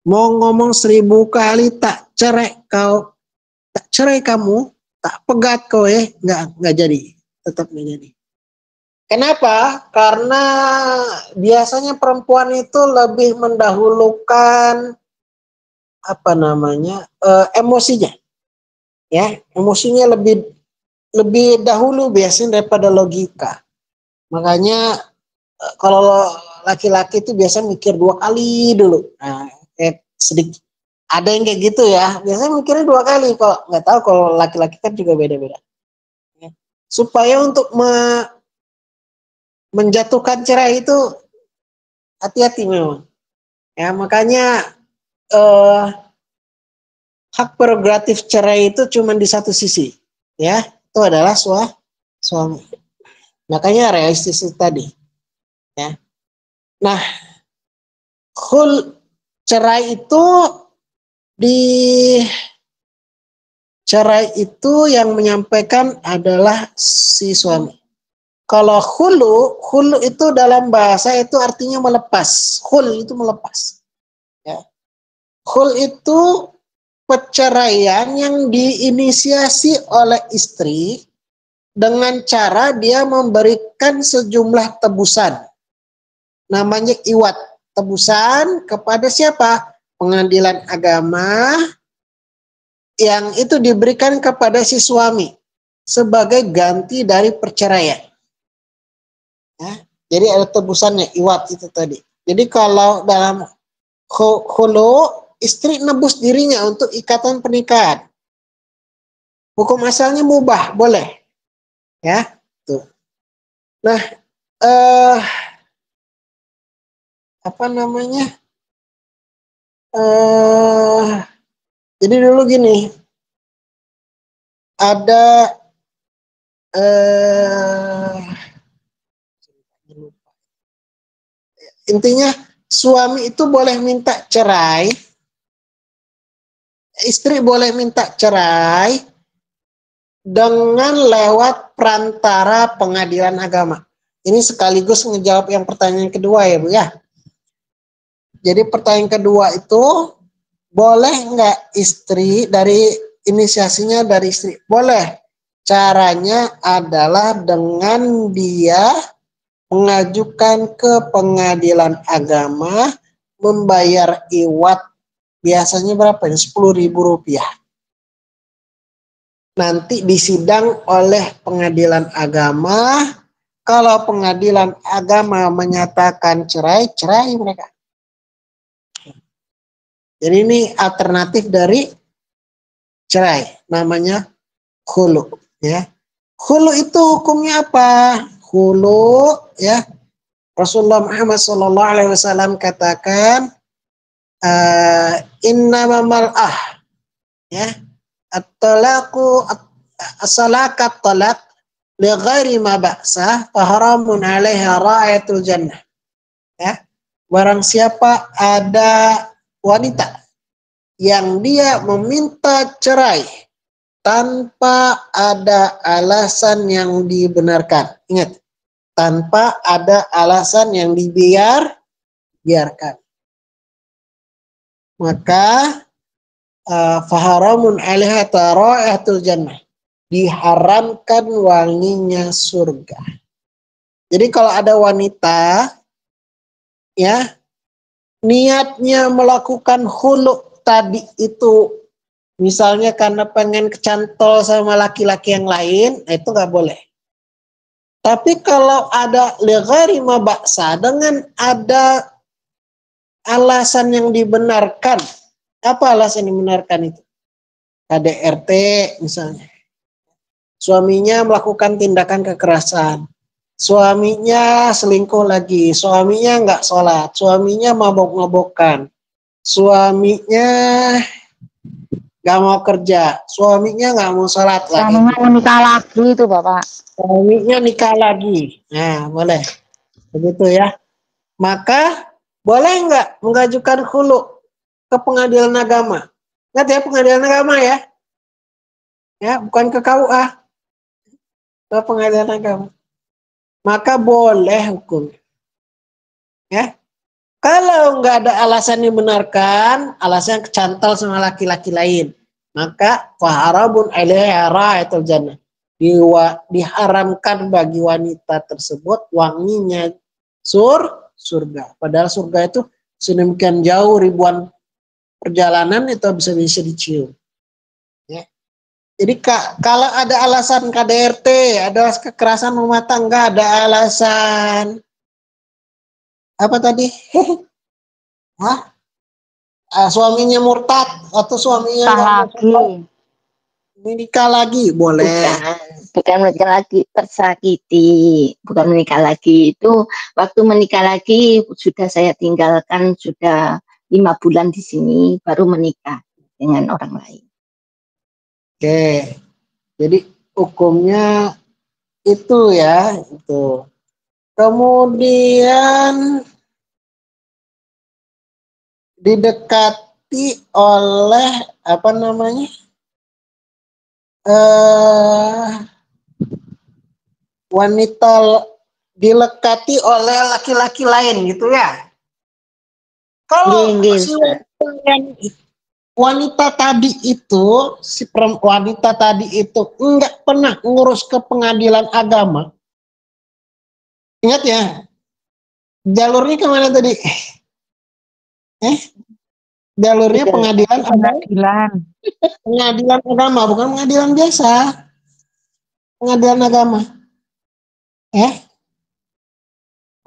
Mau ngomong 1000 kali tak cerai kau, tak cerai kamu, tak pegat kau nggak jadi, tetap nggak jadi. Kenapa? Karena biasanya perempuan itu lebih mendahulukan emosinya, ya, emosinya lebih dahulu biasanya daripada logika. Makanya kalau laki-laki itu biasa mikir 2 kali dulu. Nah, sedikit ada yang kayak gitu ya. Biasanya mikirnya 2 kali kok. Nggak tahu kalau laki-laki kan juga beda-beda. Ya. Supaya untuk menjatuhkan cerai itu hati-hati memang. Ya, makanya hak prerogatif cerai itu cuma di satu sisi. Ya, itu adalah suami. Makanya realistis itu tadi. Ya. Nah, cerai itu yang menyampaikan adalah si suami. Kalau khulu itu dalam bahasa itu artinya melepas. Khul itu melepas. Ya. Khul itu perceraian yang diinisiasi oleh istri dengan cara dia memberikan sejumlah tebusan. Namanya iwat. Tebusan kepada siapa? Pengadilan agama yang itu diberikan kepada si suami sebagai ganti dari perceraian. Ya. Jadi ada tebusannya, iwat itu tadi. Jadi kalau dalam khulu, istri nebus dirinya untuk ikatan pernikahan. Hukum asalnya mubah, boleh. Ya, tuh. Nah, apa namanya? Jadi dulu gini, ada intinya suami itu boleh minta cerai, istri boleh minta cerai dengan lewat perantara pengadilan agama. Ini sekaligus ngejawab yang pertanyaan kedua ya Bu ya. Jadi pertanyaan kedua itu, boleh nggak istri dari inisiasinya dari istri? Boleh. Caranya adalah dengan dia mengajukan ke pengadilan agama, membayar iwat biasanya berapa? 10.000 rupiah. Nanti disidang oleh pengadilan agama. Kalau pengadilan agama menyatakan cerai, cerai mereka. Jadi ini alternatif dari cerai, namanya khulu. Ya, khulu itu hukumnya apa? Khulu, ya. Rasulullah Muhammad SAW katakan, innama mal'ah, ya, at-talaqu as-salakat talaq li ghairi ma ba'sah faharamun 'alaiha ra'ayatul jannah. Ya, barang siapa ada wanita yang dia meminta cerai tanpa ada alasan yang dibenarkan. Ingat, tanpa ada alasan yang dibiarkan. Maka faharamun 'alaiha ra'ayatul jannah. Diharamkan wanginya surga. Jadi kalau ada wanita ya niatnya melakukan khulu tadi itu, misalnya karena pengen kecantol sama laki-laki yang lain, itu nggak boleh. Tapi kalau ada lighairi ma ba'sa, dengan ada alasan yang dibenarkan. Apa alasan yang dibenarkan itu? KDRT misalnya. Suaminya melakukan tindakan kekerasan. Suaminya selingkuh lagi. Suaminya nggak sholat. Suaminya mabok-mabokan. Suaminya nggak mau kerja. Suaminya nggak mau sholat lagi. Suaminya menikah lagi itu Bapak. Suaminya nikah lagi. Nah, boleh. Begitu ya. Maka boleh nggak mengajukan khulu ke pengadilan agama? Ingat ya, pengadilan agama ya. Ya, bukan ke KUA. Ke pengadilan agama. Maka boleh hukum. Ya. Kalau nggak ada alasan yang benarkan, alasan kecantol sama laki-laki lain, maka faharabun 'alaiha ra'ayatul jannah. Diharamkan bagi wanita tersebut wanginya surga. Padahal surga itu sedemikian jauh, ribuan perjalanan itu bisa dicium. Ya. Jadi kalau ada alasan KDRT, ada kekerasan rumah tangga, ada alasan apa tadi? Hah? Suaminya murtad atau suaminya lagi. Menikah lagi, boleh. Bukan menikah lagi, tersakiti. Bukan menikah lagi. Itu waktu menikah lagi sudah saya tinggalkan, sudah 5 bulan di sini, baru menikah dengan orang lain. Oke, jadi hukumnya itu ya, itu. Kemudian didekati oleh apa namanya? Wanita dilekati oleh laki-laki lain gitu ya. Kalau si wanita tadi itu, wanita tadi itu enggak pernah ngurus ke pengadilan agama. Ingat ya, jalurnya kemana tadi? Jalurnya pengadilan agama, bukan pengadilan biasa. Pengadilan agama.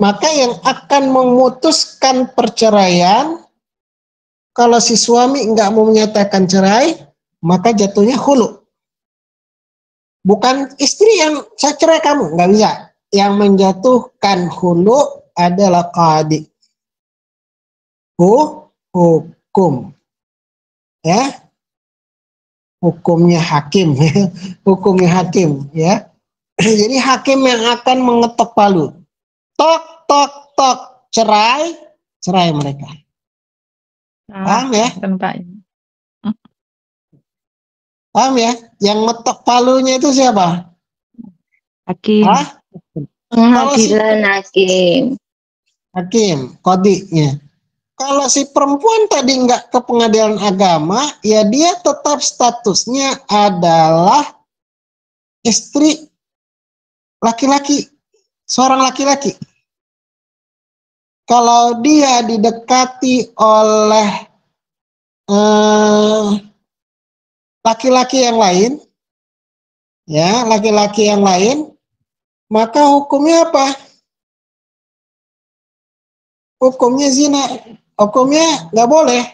Maka yang akan memutuskan perceraian, kalau si suami nggak mau menyatakan cerai, maka jatuhnya khulu. Bukan istri yang saya cerai kamu, nggak bisa. Yang menjatuhkan khulu adalah qadi. Hukum. Ya. Hukumnya hakim. Hukumnya hakim. Ya. Jadi hakim yang akan mengetok palu. Tok, tok, tok. Cerai mereka. Paham ya? Paham ya? Yang ngetok palunya itu siapa? Hakim. Hah? Pengadilan hakim. Hakim, qadinya. Kalau si perempuan tadi nggak ke pengadilan agama, ya dia tetap statusnya adalah istri laki-laki, seorang laki-laki. Kalau dia didekati oleh laki-laki yang lain, ya laki-laki yang lain, maka hukumnya apa? Hukumnya zina, hukumnya nggak boleh.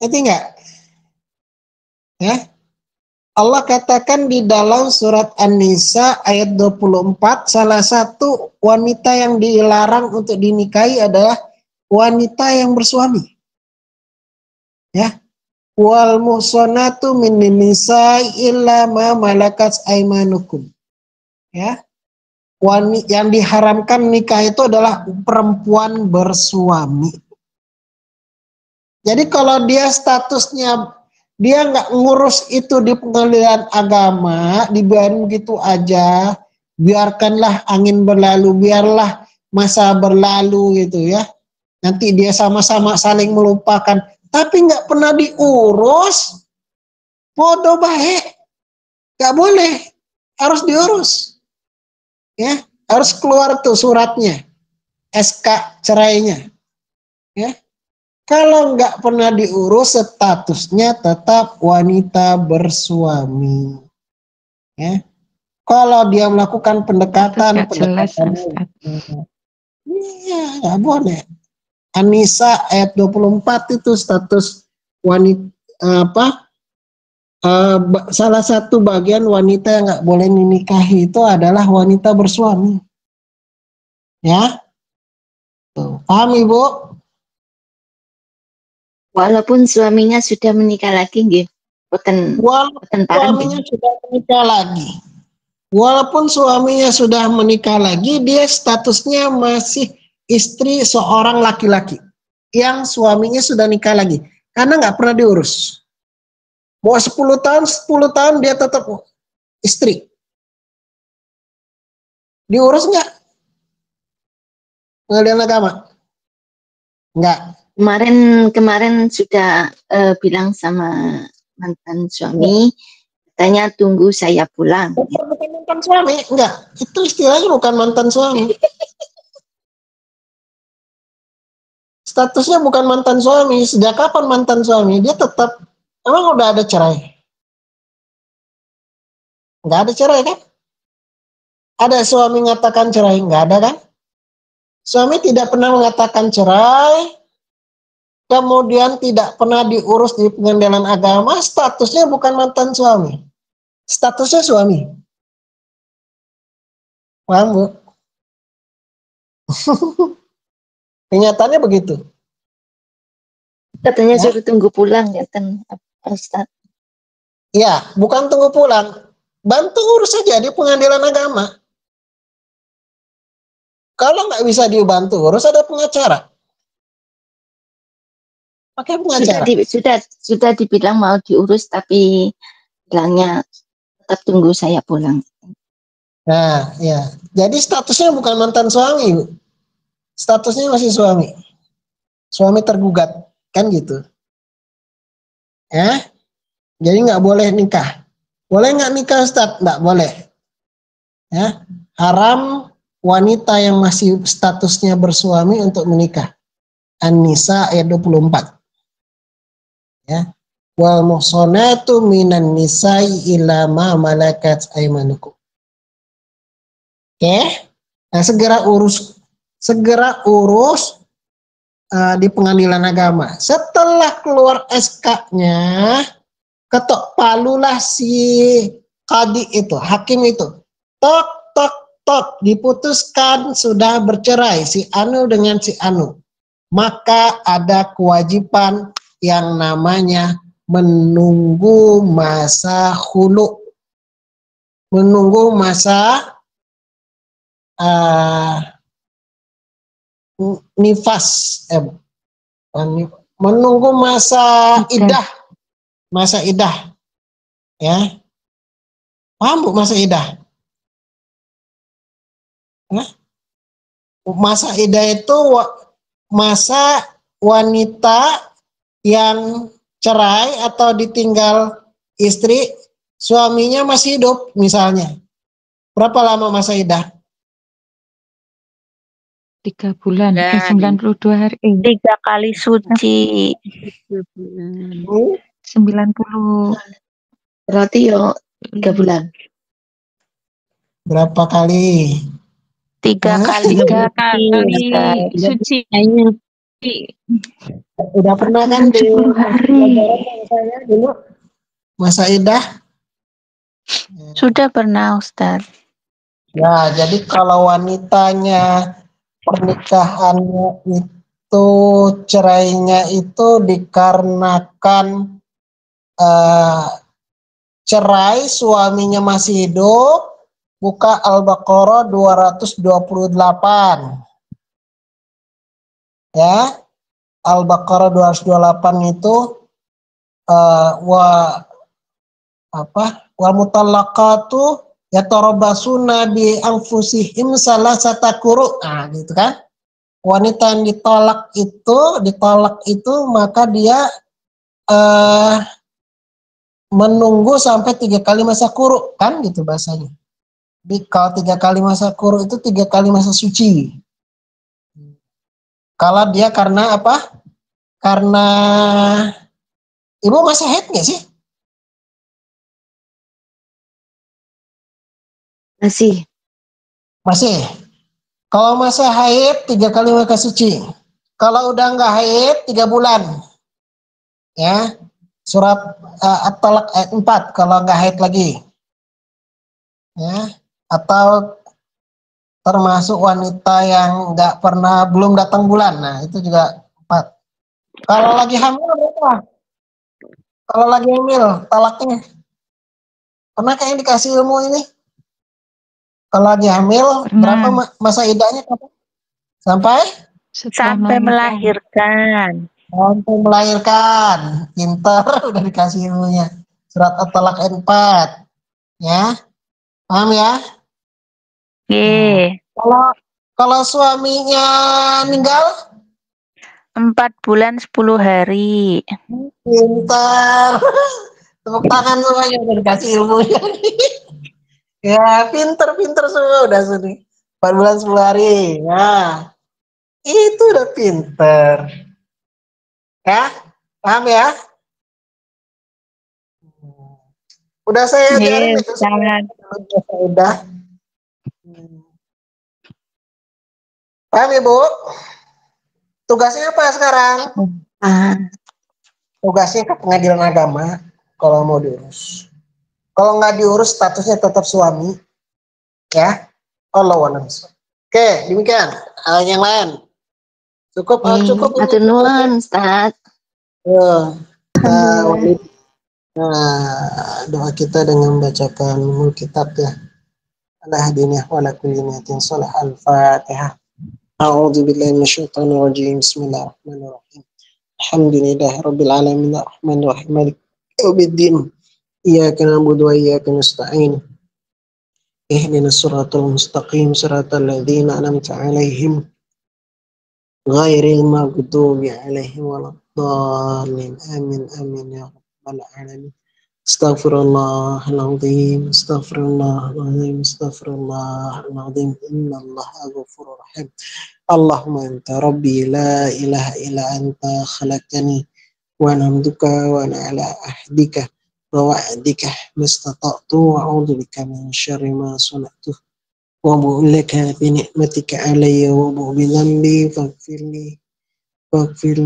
Ngerti nggak? Ya. Allah katakan di dalam surat An-Nisa ayat 24, salah satu wanita yang dilarang untuk dinikahi adalah wanita yang bersuami. Ya. Wal muhsanatu minan nisa'i illa ma malakat aymanukum. Ya. Yang diharamkan nikah itu adalah perempuan bersuami. Jadi kalau dia statusnya dia nggak ngurus itu di pengadilan agama, dibiarin gitu aja, biarkanlah angin berlalu, biarlah masa berlalu gitu ya. Nanti dia sama-sama saling melupakan, tapi nggak pernah diurus, bodoh baik, nggak boleh, harus diurus, ya, harus keluar tuh suratnya, SK cerainya, ya. Kalau nggak pernah diurus, statusnya tetap wanita bersuami. Ya. Kalau dia melakukan pendekatan, iya nggak boleh. An-Nisa ayat 24 itu status wanita salah satu bagian wanita yang nggak boleh dinikahi itu adalah wanita bersuami. Ya, tuh, paham Ibu? Walaupun suaminya sudah menikah lagi, nggih. Walaupun suaminya sudah menikah lagi. Walaupun suaminya sudah menikah lagi, dia statusnya masih istri seorang laki-laki yang suaminya sudah nikah lagi. Karena nggak pernah diurus. Mau 10 tahun dia tetap istri. Diurus nggak? Pengadilan agama? Nggak. Kemarin sudah bilang sama mantan suami, katanya tunggu saya pulang. Bukan mantan suami, enggak. Itu istilahnya bukan mantan suami. Statusnya bukan mantan suami. Sejak kapan mantan suami? Dia tetap, emang udah ada cerai? Enggak ada cerai kan? Ada suami mengatakan cerai? Enggak ada kan? Suami tidak pernah mengatakan cerai, kemudian tidak pernah diurus di pengadilan agama, statusnya bukan mantan suami. Statusnya suami. Paham, Bu? Kenyataannya begitu. Katanya suruh tunggu pulang ya kan, Ustaz. Ya, bukan tunggu pulang. Bantu urus saja di pengadilan agama. Kalau nggak bisa dibantu urus, ada pengacara. Pakai pengacara. Sudah dibilang mau diurus, tapi bilangnya tetap tunggu saya pulang. Nah, ya. Jadi statusnya bukan mantan suami, Bu. Statusnya masih suami. Suami tergugat, kan gitu. Ya. Jadi nggak boleh nikah. Boleh nggak nikah, Ustaz? Nggak boleh. Ya. Haram wanita yang masih statusnya bersuami untuk menikah. An-Nisa ayat 24. Ya. Wal muhsanatu minan nisa'i illa ma malakat aymanukum. Oke? Nah, segera urus di pengadilan agama. Setelah keluar SK-nya, ketok palulah si kadi itu, hakim itu. Tok, tok, tok, diputuskan sudah bercerai si Anu dengan si Anu. Maka ada kewajiban yang namanya menunggu masa khulu. Menunggu masa nifas, menunggu masa idah, ya. Paham Bu masa idah? Masa idah itu masa wanita yang cerai atau ditinggal istri, suaminya masih hidup misalnya. Berapa lama masa idah? 3 bulan, 92 hari. 3 kali suci. 90. Berarti yo 3 bulan. Berapa kali? 3 kali. 3 kali suci. Udah pernah kan di 10 hari. saya dulu masa idah? Sudah pernah Ustaz. Ya, jadi kalau wanitanya pernikahannya itu cerainya itu dikarenakan cerai suaminya masih hidup, buka Al-Baqarah 228. Ya, Al-Baqarah 228 itu wa mutallaqatu yatarabbasuna bi anfusihim salasata quru'. Nah, gitu kan. Wanita yang ditolak itu maka dia menunggu sampai 3 kali masa quru', kan gitu bahasanya. Jadi kalau 3 kali masa quru' itu 3 kali masa suci. Kalau dia karena apa? Karena ibu masih haid nggak sih? Masih. Kalau masa haid 3 kali masa suci. Kalau udah nggak haid 3 bulan. Ya. Surat At-Talaq ayat 4 kalau nggak haid lagi. Ya. Atau termasuk wanita yang belum datang bulan. Nah, itu juga 4. Kalau lagi hamil berapa? Kalau lagi hamil talaknya. Pernah kayaknya dikasih ilmu ini? Kalau lagi hamil berapa masa idahnya? Sampai melahirkan. Sampai melahirkan. Pintar udah dikasih ilmunya. Surat At-Talaq ayat 4. Ya. Paham ya? Kalau suaminya meninggal 4 bulan 10 hari. Pintar. Tepuk tangan semuanya udah dikasih ilmunya. Ya, pinter semua udah sini. 4 bulan 10 hari. Nah, itu udah pinter. Ya, paham ya? Udah saya ajarin itu udah. Paham ya, Bu? Tugasnya apa sekarang? Tugasnya ke pengadilan agama kalau mau diurus. Kalau nggak diurus statusnya tetap suami. Ya. Allahu a'lam. Oke, demikian. Yang lain. Cukup. Atur nuwun, Ustaz. Doa kita dengan membacakan kitab ya. Ala hadiniyah wa ala kulli niyatin shalah. Al-Fatihah. A'udzu billahi minasyaitonir rajim. Bismillahirrahmanirrahim. Alhamdulillahi rabbil alamin arrahmanir rahim maliki yaumiddin. Iyyaka na'budu wa iyyaka nasta'in. Ihdinas siratal mustaqim siratal ladzina an'amta 'alaihim ghairil maghdubi 'alaihim waladdallin. Amin ya rabbal alamin. Astaghfirullahaladzim. Innallaha ghafurur rahim. Allahumma anta rabbi la ilaha illa anta khalaqtani wa ana abduka wa ana ala ahdika wa wa'dika mastata'tu wa a'udzu bika min syarri ma sana'tu. وأبوء لك بنعمتك علي وأبوء بذنبي فاغفر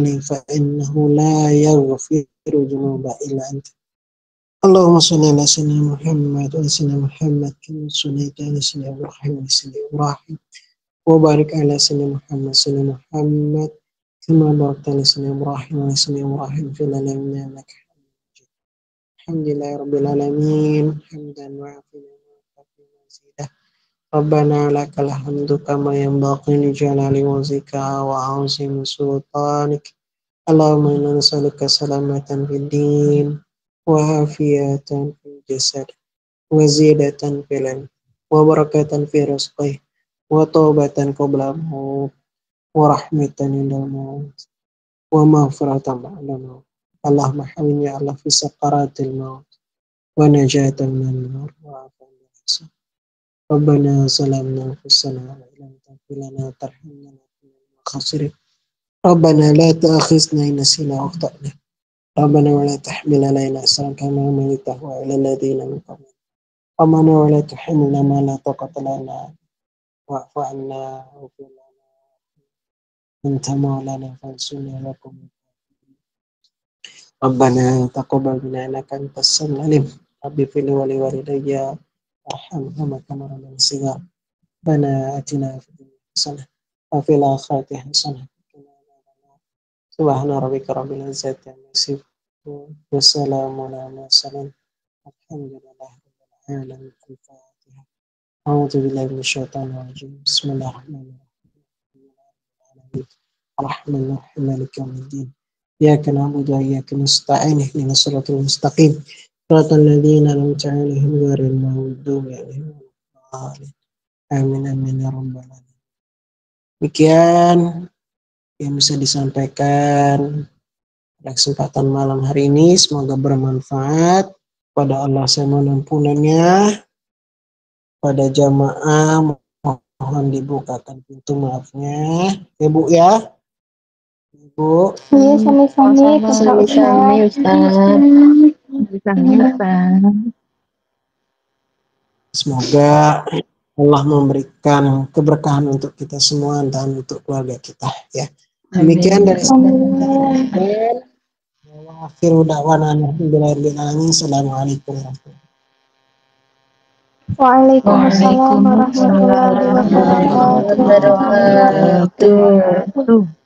لي فإنه لا يغفر الذنوب إلا أنت. اللهم صل على سيدنا محمد وعلى سيدنا محمد كما صليت على سيدنا إبراهيم وعلى سيدنا إبراهيم وبارك على سيدنا محمد كما باركت على سيدنا إبراهيم وعلى سيدنا إبراهيم في العالمين إنك حميد مجيد. الحمد لله رب العالمين حمدا وافيا مزيدا. ربنا لك الحمد كما ينبغي لجلال وجهك وعظيم سلطانك. اللهم إنا نسألك سلامة في الدين وعافية في الجسد وزيادة في العلم وبركة في رزقه وتوبة قبل الموت ورحمة عند الموت ومغفرة بعد الموت. اللهم حمني على في سكرات الموت ونجاة من النار وعافية من الحسن. ربنا ظلمنا أنفسنا وإن لم تغفر لنا وترحمنا لنكن من الخاسرين. ربنا لا تؤاخذنا إن نسينا وأخطأنا. ربنا ولا تحمل علينا إصرا كما حملته على الذين من قبلنا. ربنا ولا تحملنا ما لا طاقة لنا واعف عنا واغفر لنا أنت مولانا فانصرنا على القوم الكافرين. ربنا تقبل منا إنك أنت السميع العليم. رب اغفر لي ولوالدي وارحمهما كما ربياني صغارا. ربنا آتنا في الدنيا حسنة وفي الآخرة حسنة وقنا عذاب النار. سبحان ربك رب العزة عما يصفون وسلام على المرسلين الحمد لله رب العالمين. الفاتحة. أعوذ بالله من الشيطان الرجيم. بسم الله الرحمن الرحيم. الرحمن الرحيم مالك يوم الدين. إياك نعبد وإياك نستعين اهدنا الصراط المستقيم صراط الذين أنعمت عليهم غير المغضوب عليهم ولا الضالين. Amin amin ya rabbal alamin. Demikian yang bisa disampaikan pada kesempatan malam hari ini, semoga bermanfaat. Pada Allah saya mohon ampunannya. Pada jamaah mohon dibukakan pintu maafnya. Ya Bu ya. Ibu. Iya, sami-sami kepada Sami-sami Ustaz. Semoga Allah memberikan keberkahan untuk kita semua dan untuk keluarga kita ya. Demikian dari saya. Wa akhiru da'wana alhamdulillahirabbil alamin. Assalamualaikum warahmatullahi Waalaikumsalam warahmatullahi wabarakatuh. Wabarakatuh.